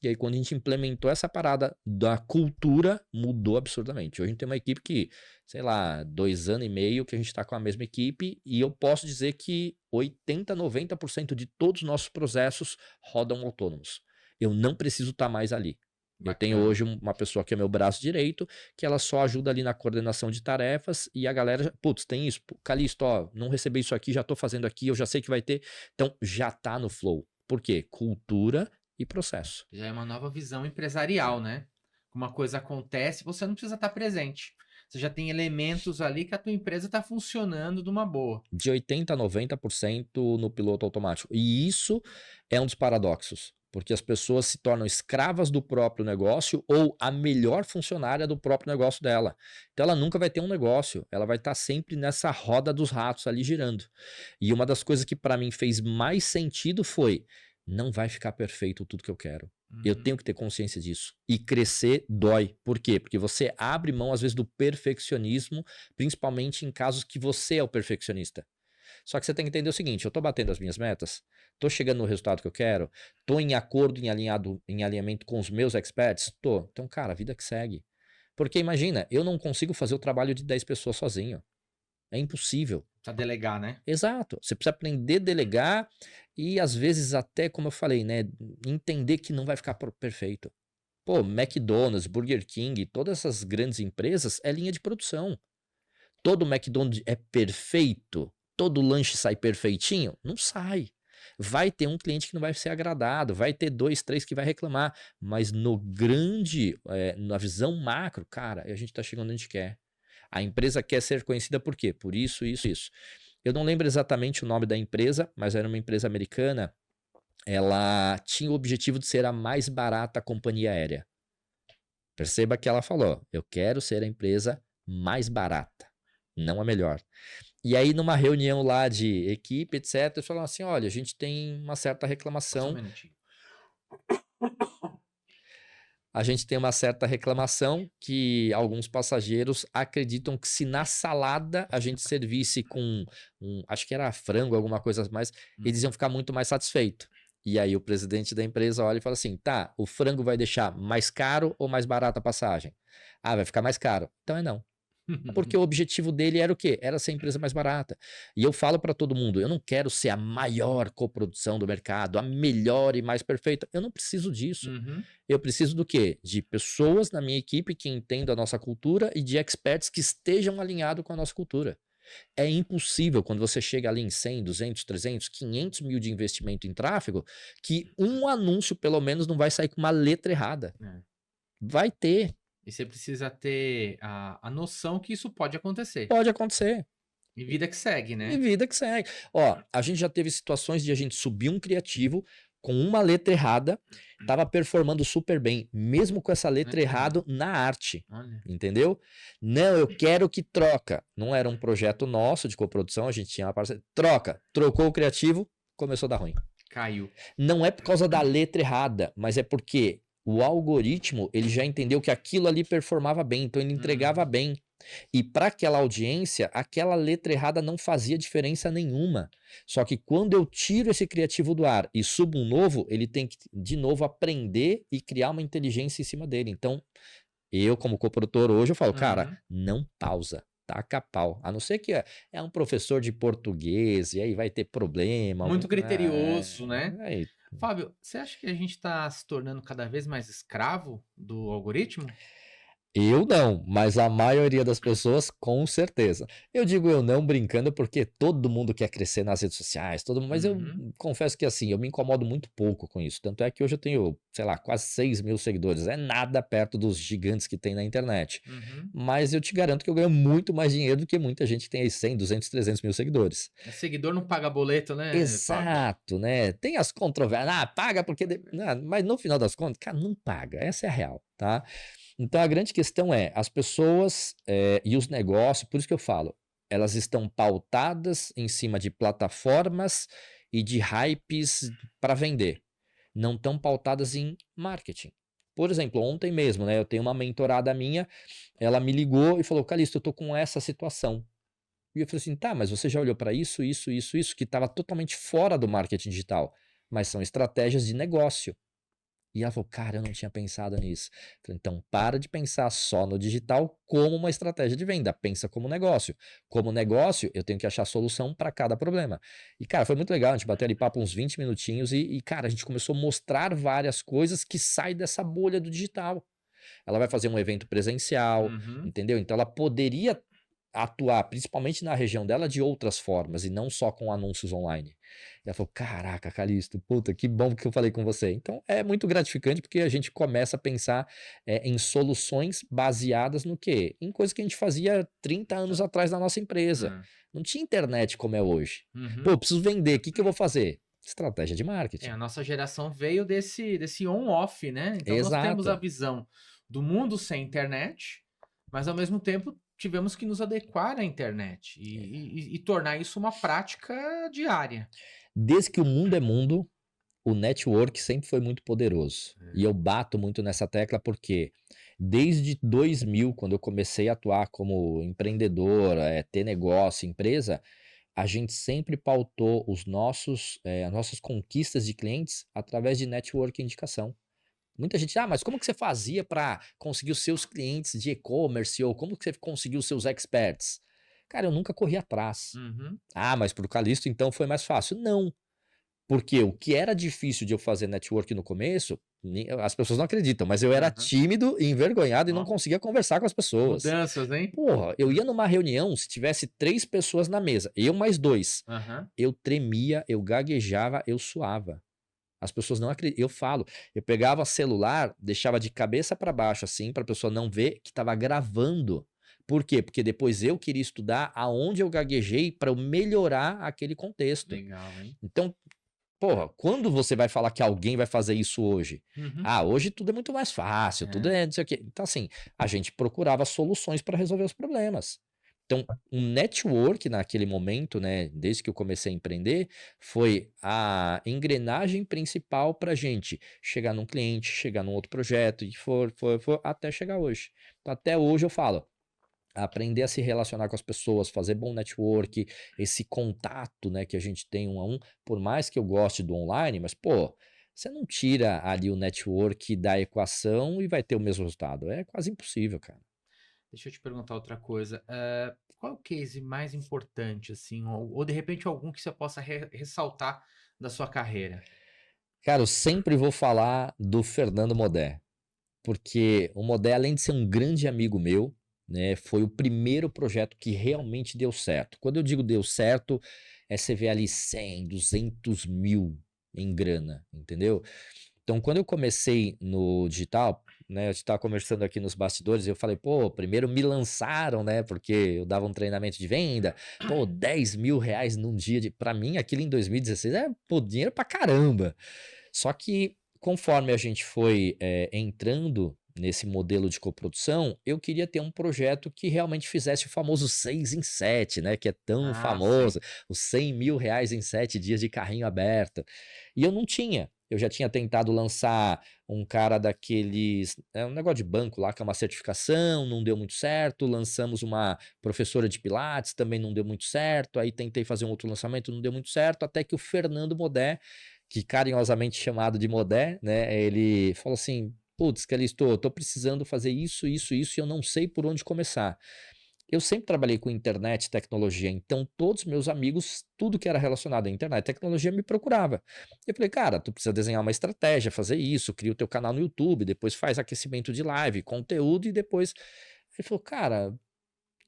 Speaker 2: E aí, quando a gente implementou essa parada da cultura, mudou absurdamente. Hoje a gente tem uma equipe que, sei lá, 2 anos e meio que a gente está com a mesma equipe, e eu posso dizer que 80, 90% de todos os nossos processos rodam autônomos. Eu não preciso estar mais ali. Eu tenho
Speaker 1: Bacana.
Speaker 2: hoje uma pessoa que é meu braço direito, que ela só ajuda ali na coordenação de tarefas, e a galera, putz, tem isso, Calixto, ó, não recebi isso aqui, já tô fazendo aqui, eu já sei que vai ter. Então, já tá no flow. Por quê? Cultura e processo.
Speaker 1: Já é uma nova visão empresarial, né? Uma coisa acontece, você não precisa estar presente. Você já tem elementos ali que a tua empresa está funcionando de uma boa.
Speaker 2: De 80 a 90% no piloto automático. E isso é um dos paradoxos, porque as pessoas se tornam escravas do próprio negócio ou a melhor funcionária do próprio negócio dela. Então ela nunca vai ter um negócio, ela vai estar sempre nessa roda dos ratos ali girando. E uma das coisas que para mim fez mais sentido foi: não vai ficar perfeito tudo que eu quero. Eu
Speaker 1: Uhum.
Speaker 2: tenho que ter consciência disso. E crescer dói. Por quê? Porque você abre mão, às vezes, do perfeccionismo, principalmente em casos que você é o perfeccionista. Só que você tem que entender o seguinte: eu tô batendo as minhas metas, tô chegando no resultado que eu quero, tô em acordo, em alinhamento com os meus experts, tô. Então, cara, a vida que segue. Porque imagina, eu não consigo fazer o trabalho de 10 pessoas sozinho. É impossível.
Speaker 1: Precisa delegar, né?
Speaker 2: Exato. Você precisa aprender a delegar e, às vezes, até, como eu falei, né, entender que não vai ficar perfeito. Pô, McDonald's, Burger King, todas essas grandes empresas é linha de produção. Todo McDonald's é perfeito? Todo lanche sai perfeitinho? Não sai. Vai ter um cliente que não vai ser agradado, vai ter 2, 3 que vai reclamar, mas no grande, na visão macro, cara, a gente tá chegando onde a gente quer. A empresa quer ser conhecida por quê? Por isso, isso, isso. Eu não lembro exatamente o nome da empresa, mas era uma empresa americana. Ela tinha o objetivo de ser a mais barata companhia aérea. Perceba que ela falou: eu quero ser a empresa mais barata, não a melhor. E aí, numa reunião lá de equipe, etc., eles falaram assim: olha, a gente tem uma certa
Speaker 1: Só um
Speaker 2: reclamação.
Speaker 1: minutinho.
Speaker 2: A gente tem uma certa reclamação que alguns passageiros acreditam que se na salada a gente servisse com acho que era frango, alguma coisa mais, eles iam ficar muito mais satisfeitos. E aí o presidente da empresa olha e fala assim: tá, o frango vai deixar mais caro ou mais barato a passagem? Ah, vai ficar mais caro. Então é não. Porque o objetivo dele era o quê? Era ser a empresa mais barata. E eu falo para todo mundo, eu não quero ser a maior coprodução do mercado, a melhor e mais perfeita. Eu não preciso disso.
Speaker 1: Uhum.
Speaker 2: Eu preciso do quê? De pessoas na minha equipe que entendam a nossa cultura e de experts que estejam alinhados com a nossa cultura. É impossível quando você chega ali em 100, 200, 300, 500 mil de investimento em tráfego, que um anúncio pelo menos não vai sair com uma letra errada.
Speaker 1: É.
Speaker 2: Vai ter.
Speaker 1: E você precisa ter a noção que isso pode acontecer.
Speaker 2: Pode acontecer.
Speaker 1: E vida que segue,
Speaker 2: E
Speaker 1: né?
Speaker 2: vida que segue. Ó, a gente já teve situações de a gente subir um criativo com uma letra errada, tava performando super bem, mesmo com essa letra errada na arte.
Speaker 1: Olha.
Speaker 2: Entendeu? Não, eu quero que troca. Não era um projeto nosso de coprodução, a gente tinha uma parceria. Troca. Trocou o criativo, começou a dar ruim.
Speaker 1: Caiu.
Speaker 2: Não é por causa da letra errada, mas é porque o algoritmo, ele já entendeu que aquilo ali performava bem, então ele entregava bem. E para aquela audiência, aquela letra errada não fazia diferença nenhuma. Só que quando eu tiro esse criativo do ar e subo um novo, ele tem que, de novo, aprender e criar uma inteligência em cima dele. Então, eu, como coprodutor, hoje eu falo, cara, não pausa. Taca pau. A não ser que é um professor de português e aí vai ter problema.
Speaker 1: Muito criterioso, né?
Speaker 2: Aí,
Speaker 1: Fábio, você acha que a gente está se tornando cada vez mais escravo do algoritmo?
Speaker 2: eu não, mas a maioria das pessoas com certeza. Eu digo eu não brincando porque todo mundo quer crescer nas redes sociais, todo mundo, mas eu confesso que assim, eu me incomodo muito pouco com isso. Tanto é que hoje eu tenho, sei lá, quase 6 mil seguidores. É nada perto dos gigantes que tem na internet. Mas eu te garanto que eu ganho muito mais dinheiro do que muita gente que tem aí 100, 200, 300 mil seguidores.
Speaker 1: Seguidor não paga boleto, né, Fábio?
Speaker 2: Exato, né? Tem as controvérsias. Ah, paga porque... mas no final das contas, cara, não paga. Essa é a real, tá? Então a grande questão é, as pessoas e os negócios, por isso que eu falo, elas estão pautadas em cima de plataformas e de hypes para vender. Não estão pautadas em marketing. Por exemplo, ontem mesmo, né, eu tenho uma mentorada minha, ela me ligou e falou, Calixto, eu tô com essa situação. E eu falei assim, tá, mas você já olhou para isso, que estava totalmente fora do marketing digital, mas são estratégias de negócio. E ela falou, cara, eu não tinha pensado nisso. Eu falei, então, para de pensar só no digital como uma estratégia de venda. Pensa como negócio. Como negócio, eu tenho que achar solução para cada problema. E, cara, foi muito legal. A gente bateu ali papo uns 20 minutinhos cara, a gente começou a mostrar várias coisas que saem dessa bolha do digital. Ela vai fazer um evento presencial, entendeu? Então, ela poderia atuar, principalmente na região dela, de outras formas e não só com anúncios online. E ela falou, caraca, Calixto, puta, que bom que eu falei com você. Então, é muito gratificante porque a gente começa a pensar em soluções baseadas no quê? Em coisas que a gente fazia 30 anos atrás na nossa empresa. Não tinha internet como é hoje. Pô, eu preciso vender, o que eu vou fazer? Estratégia de marketing.
Speaker 1: A nossa geração veio desse on-off, né? Então nós temos a visão do mundo sem internet, mas ao mesmo tempo tivemos que nos adequar à internet e tornar isso uma prática diária.
Speaker 2: Desde que o mundo é mundo, o network sempre foi muito poderoso. E eu bato muito nessa tecla porque desde 2000, quando eu comecei a atuar como empreendedor, ter negócio, empresa, a gente sempre pautou as nossas conquistas de clientes através de network e indicação. Muita gente, mas como que você fazia para conseguir os seus clientes de e-commerce ou como que você conseguiu os seus experts? Cara, eu nunca corri atrás. Mas pro Calixto então foi mais fácil. Não, porque o que era difícil de eu fazer network no começo, as pessoas não acreditam, mas eu era tímido e envergonhado e não conseguia conversar com as pessoas.
Speaker 1: Mudanças, hein?
Speaker 2: Porra, eu ia numa reunião, se tivesse 3 pessoas na mesa, eu mais 2, eu tremia, eu gaguejava, eu suava. As pessoas não acreditam. Eu falo, eu pegava o celular, deixava de cabeça para baixo assim, para a pessoa não ver que estava gravando. Por quê? Porque depois eu queria estudar aonde eu gaguejei para eu melhorar aquele contexto.
Speaker 1: Legal, hein?
Speaker 2: Então, porra, quando você vai falar que alguém vai fazer isso hoje? Hoje tudo é muito mais fácil, tudo é não sei o quê. Então, assim, a gente procurava soluções para resolver os problemas. Então, um network naquele momento, né, desde que eu comecei a empreender, foi a engrenagem principal para gente chegar num cliente, chegar num outro projeto, e for, até chegar hoje. Então, até hoje eu falo, aprender a se relacionar com as pessoas, fazer bom network, esse contato, né, que a gente tem um a um, por mais que eu goste do online, mas, pô, você não tira ali o network da equação e vai ter o mesmo resultado. É quase impossível, cara.
Speaker 1: Deixa eu te perguntar outra coisa. Qual é o case mais importante, assim, ou de repente algum que você possa ressaltar da sua carreira?
Speaker 2: Cara, eu sempre vou falar do Fernando Modé, porque o Modé, além de ser um grande amigo meu, né, foi o primeiro projeto que realmente deu certo. Quando eu digo deu certo, é você vê ali 100, 200 mil em grana, entendeu? Então, quando eu comecei no digital, né, a gente estava conversando aqui nos bastidores, eu falei, pô, primeiro me lançaram, né, porque eu dava um treinamento de venda, pô, 10 mil reais num dia, para mim, aquilo em 2016 é, pô, dinheiro pra caramba. Só que conforme a gente foi entrando nesse modelo de coprodução, eu queria ter um projeto que realmente fizesse o famoso 6 em 7, né? Que é tão
Speaker 1: Ah, sim.
Speaker 2: famoso, os 100 mil reais em 7 dias de carrinho aberto. E eu não tinha. Eu já tinha tentado lançar um cara daqueles. É um negócio de banco lá, que é uma certificação, não deu muito certo. Lançamos uma professora de Pilates, também não deu muito certo. Aí tentei fazer um outro lançamento, não deu muito certo. Até que o Fernando Modé, que carinhosamente chamado de Modé, né? Ele falou assim: putz, Calixto, tô precisando fazer isso, isso, isso, e eu não sei por onde começar. Eu sempre trabalhei com internet e tecnologia, então todos os meus amigos, tudo que era relacionado à internet e tecnologia me procurava. Eu falei, cara, tu precisa desenhar uma estratégia, fazer isso, cria o teu canal no YouTube, depois faz aquecimento de live, conteúdo e depois. Ele falou, cara,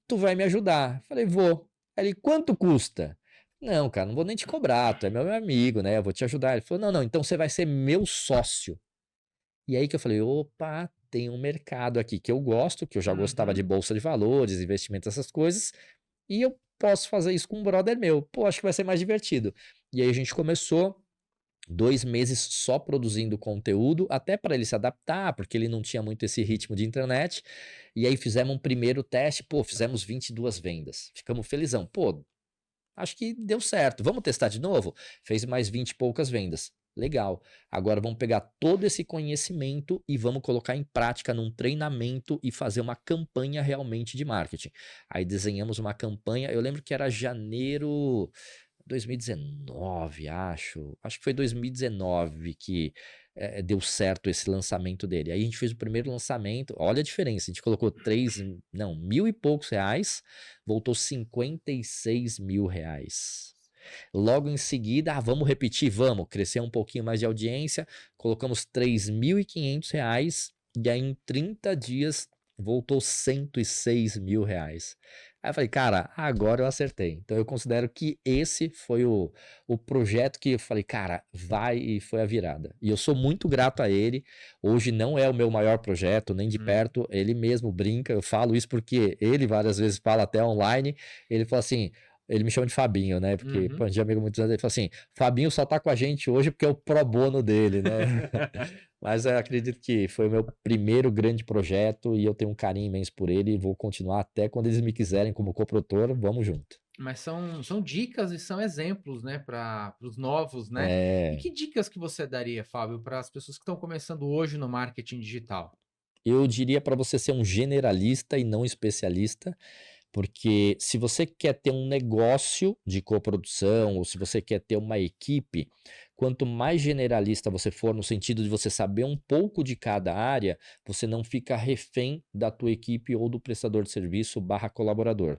Speaker 2: tu vai me ajudar. Eu falei, vou. Aí ele, quanto custa? Não, cara, não vou nem te cobrar, tu é meu amigo, né? Eu vou te ajudar. Ele falou, não, não, então você vai ser meu sócio. E aí que eu falei, opa, tem um mercado aqui que eu gosto, que eu já gostava de
Speaker 1: Uhum.
Speaker 2: bolsa de valores, investimentos, essas coisas, e eu posso fazer isso com um brother meu. Pô, acho que vai ser mais divertido. E aí a gente começou 2 meses só produzindo conteúdo, até para ele se adaptar, porque ele não tinha muito esse ritmo de internet. E aí fizemos um primeiro teste, pô, fizemos 22 vendas. Ficamos felizão. Pô, acho que deu certo. Vamos testar de novo? Fez mais 20 e poucas vendas. Legal. Agora vamos pegar todo esse conhecimento e vamos colocar em prática num treinamento e fazer uma campanha realmente de marketing. Aí desenhamos uma campanha, eu lembro que era janeiro 2019, acho. Acho que foi 2019 que deu certo esse lançamento dele. Aí a gente fez o primeiro lançamento. Olha a diferença. A gente colocou não, mil e poucos reais, voltou 56 mil reais. Logo em seguida, vamos repetir, vamos, crescer um pouquinho mais de audiência, colocamos 3.500 reais e aí em 30 dias voltou 106 mil reais. Aí eu falei, cara, agora eu acertei. Então eu considero que esse foi o projeto que eu falei, cara, vai, e foi a virada. E eu sou muito grato a ele. Hoje não é o meu maior projeto, nem de
Speaker 1: Hum.
Speaker 2: perto. Ele mesmo brinca, eu falo isso porque ele várias vezes fala até online. Ele fala assim, ele me chama de Fabinho, né? Porque, pô, a
Speaker 1: Uhum.
Speaker 2: gente é amigo há muitos anos. Ele fala assim: Fabinho só tá com a gente hoje porque é o pro bono dele, né? Mas eu acredito que foi o meu primeiro grande projeto e eu tenho um carinho imenso por ele e vou continuar até quando eles me quiserem como coprodutor. Vamos junto.
Speaker 1: Mas são dicas e são exemplos, né, para os novos, né? E
Speaker 2: É,
Speaker 1: que dicas que você daria, Fábio, para as pessoas que estão começando hoje no marketing digital?
Speaker 2: eu diria para você ser um generalista e não especialista. Porque se você quer ter um negócio de coprodução ou se você quer ter uma equipe, quanto mais generalista você for, no sentido de você saber um pouco de cada área, você não fica refém da tua equipe ou do prestador de serviço barra colaborador.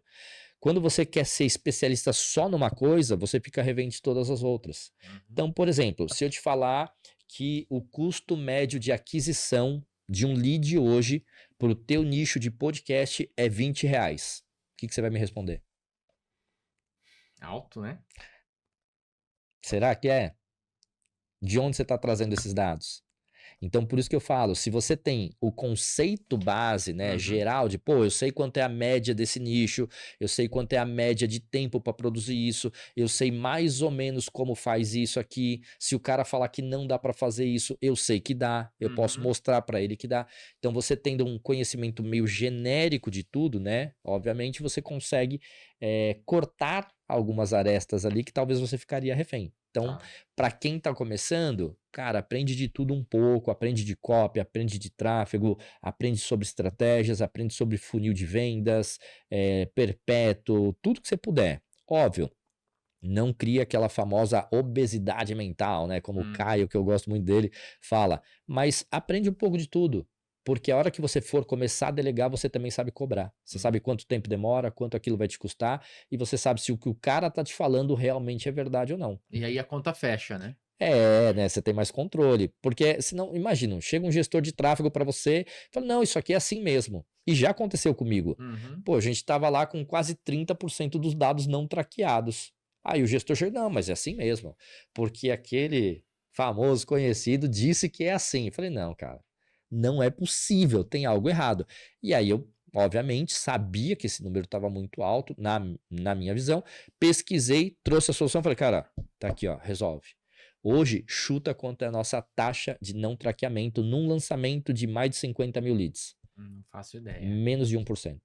Speaker 2: Quando você quer ser especialista só numa coisa, você fica refém de todas as outras.
Speaker 1: Uhum.
Speaker 2: Então, por exemplo, se eu te falar que o custo médio de aquisição de um lead hoje para o teu nicho de podcast é R$ 20, que você vai me responder?
Speaker 1: Alto, né?
Speaker 2: Será que é? De onde você está trazendo esses dados? Então, por isso que eu falo, se você tem o conceito base, né,
Speaker 1: Uhum.
Speaker 2: geral de, pô, eu sei quanto é a média desse nicho, eu sei quanto é a média de tempo para produzir isso, eu sei mais ou menos como faz isso aqui. Se o cara falar que não dá para fazer isso, eu sei que dá, eu posso
Speaker 1: Uhum.
Speaker 2: mostrar para ele que dá. Então, você tendo um conhecimento meio genérico de tudo, né, obviamente você consegue cortar algumas arestas ali que talvez você ficaria refém. Então,
Speaker 1: Tá.
Speaker 2: para quem está começando, cara, aprende de tudo um pouco, aprende de copy, aprende de tráfego, aprende sobre estratégias, aprende sobre funil de vendas, perpétuo, tudo que você puder. Óbvio, não cria aquela famosa obesidade mental, né? Como o
Speaker 1: Uhum.
Speaker 2: Caio, que eu gosto muito dele, fala. Mas aprende um pouco de tudo. Porque a hora que você for começar a delegar, você também sabe cobrar. Você
Speaker 1: Uhum.
Speaker 2: sabe quanto tempo demora, quanto aquilo vai te custar, e você sabe se o que o cara tá te falando realmente é verdade ou não.
Speaker 1: E aí a conta fecha, né?
Speaker 2: É, né? Você tem mais controle. Porque senão, imagina, chega um gestor de tráfego para você e fala: não, isso aqui é assim mesmo. E já aconteceu comigo.
Speaker 1: Uhum.
Speaker 2: Pô, a gente tava lá com quase 30% dos dados não traqueados. Aí o gestor chega, não, mas é assim mesmo. Porque aquele famoso conhecido disse que é assim. Eu falei, não, cara, não é possível, tem algo errado. E aí eu, obviamente, sabia que esse número estava muito alto, na minha visão, pesquisei, trouxe a solução, falei, cara, tá aqui, ó, resolve. Hoje, chuta quanto é a nossa taxa de não traqueamento num lançamento de mais de 50 mil leads.
Speaker 1: Não faço ideia.
Speaker 2: Menos de 1%.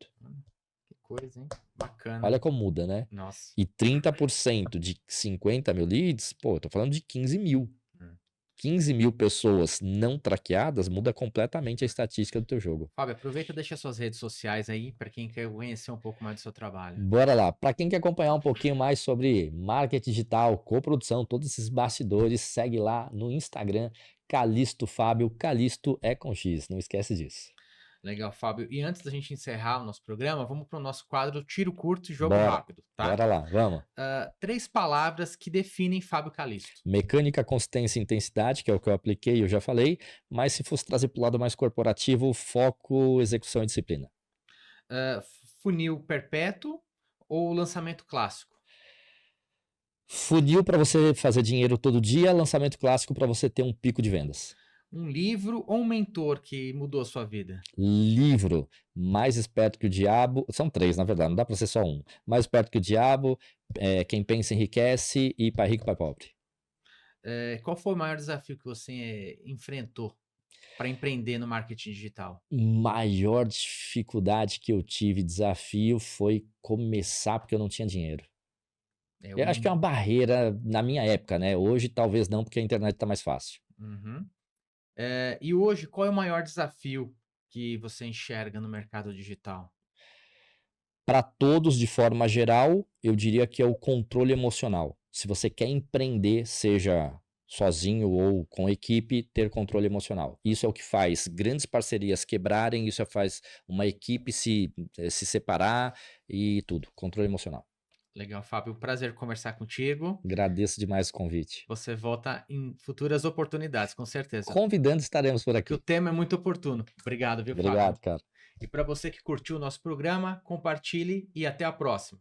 Speaker 1: Que coisa, hein? Bacana.
Speaker 2: Olha como muda, né?
Speaker 1: Nossa.
Speaker 2: E 30% de 50 mil leads, pô, eu tô falando de 15 mil.
Speaker 1: Hum.
Speaker 2: 15 mil pessoas não traqueadas muda completamente a estatística do teu jogo.
Speaker 1: Fábio, aproveita e deixa suas redes sociais aí para quem quer conhecer um pouco mais do seu trabalho.
Speaker 2: Bora lá. Para quem quer acompanhar um pouquinho mais sobre marketing digital, coprodução, todos esses bastidores, segue lá no Instagram, Calisto Fábio. Calisto é com X, não esquece disso.
Speaker 1: Legal, Fábio. E antes da gente encerrar o nosso programa, vamos para o nosso quadro Tiro Curto e Jogo
Speaker 2: Bora,
Speaker 1: Rápido, tá?
Speaker 2: bora lá, vamos.
Speaker 1: 3 palavras que definem Fábio Calisto.
Speaker 2: Mecânica, consistência e intensidade, que é o que eu apliquei, eu já falei, mas se fosse trazer para o lado mais corporativo, foco, execução e disciplina.
Speaker 1: Funil perpétuo ou lançamento clássico?
Speaker 2: Funil para você fazer dinheiro todo dia, lançamento clássico para você ter um pico de vendas.
Speaker 1: Um livro ou um mentor que mudou a sua vida?
Speaker 2: Livro, Mais Esperto que o Diabo, são 3 na verdade, não dá para ser só um. Mais Esperto que o Diabo, Quem Pensa Enriquece e Pai Rico, Pai Pobre.
Speaker 1: Qual foi o maior desafio que você enfrentou para empreender no marketing digital?
Speaker 2: Maior dificuldade que eu tive, desafio, foi começar porque eu não tinha dinheiro.
Speaker 1: É
Speaker 2: Eu acho que é
Speaker 1: um.
Speaker 2: uma barreira na minha época, né? Hoje talvez não, porque a internet tá mais fácil.
Speaker 1: Uhum. E hoje, qual é o maior desafio que você enxerga no mercado digital?
Speaker 2: Para todos, de forma geral, eu diria que é o controle emocional. Se você quer empreender, seja sozinho ou com equipe, ter controle emocional. Isso é o que faz grandes parcerias quebrarem, isso é o que faz uma equipe se separar e tudo. Controle emocional.
Speaker 1: Legal, Fábio. Prazer conversar contigo.
Speaker 2: Agradeço demais o convite.
Speaker 1: Você volta em futuras oportunidades, com certeza.
Speaker 2: Convidando, estaremos por
Speaker 1: Que o
Speaker 2: aqui.
Speaker 1: tema é muito oportuno. Obrigado, viu, Fábio?
Speaker 2: Obrigado, cara.
Speaker 1: E para você que curtiu o nosso programa, compartilhe e até a próxima.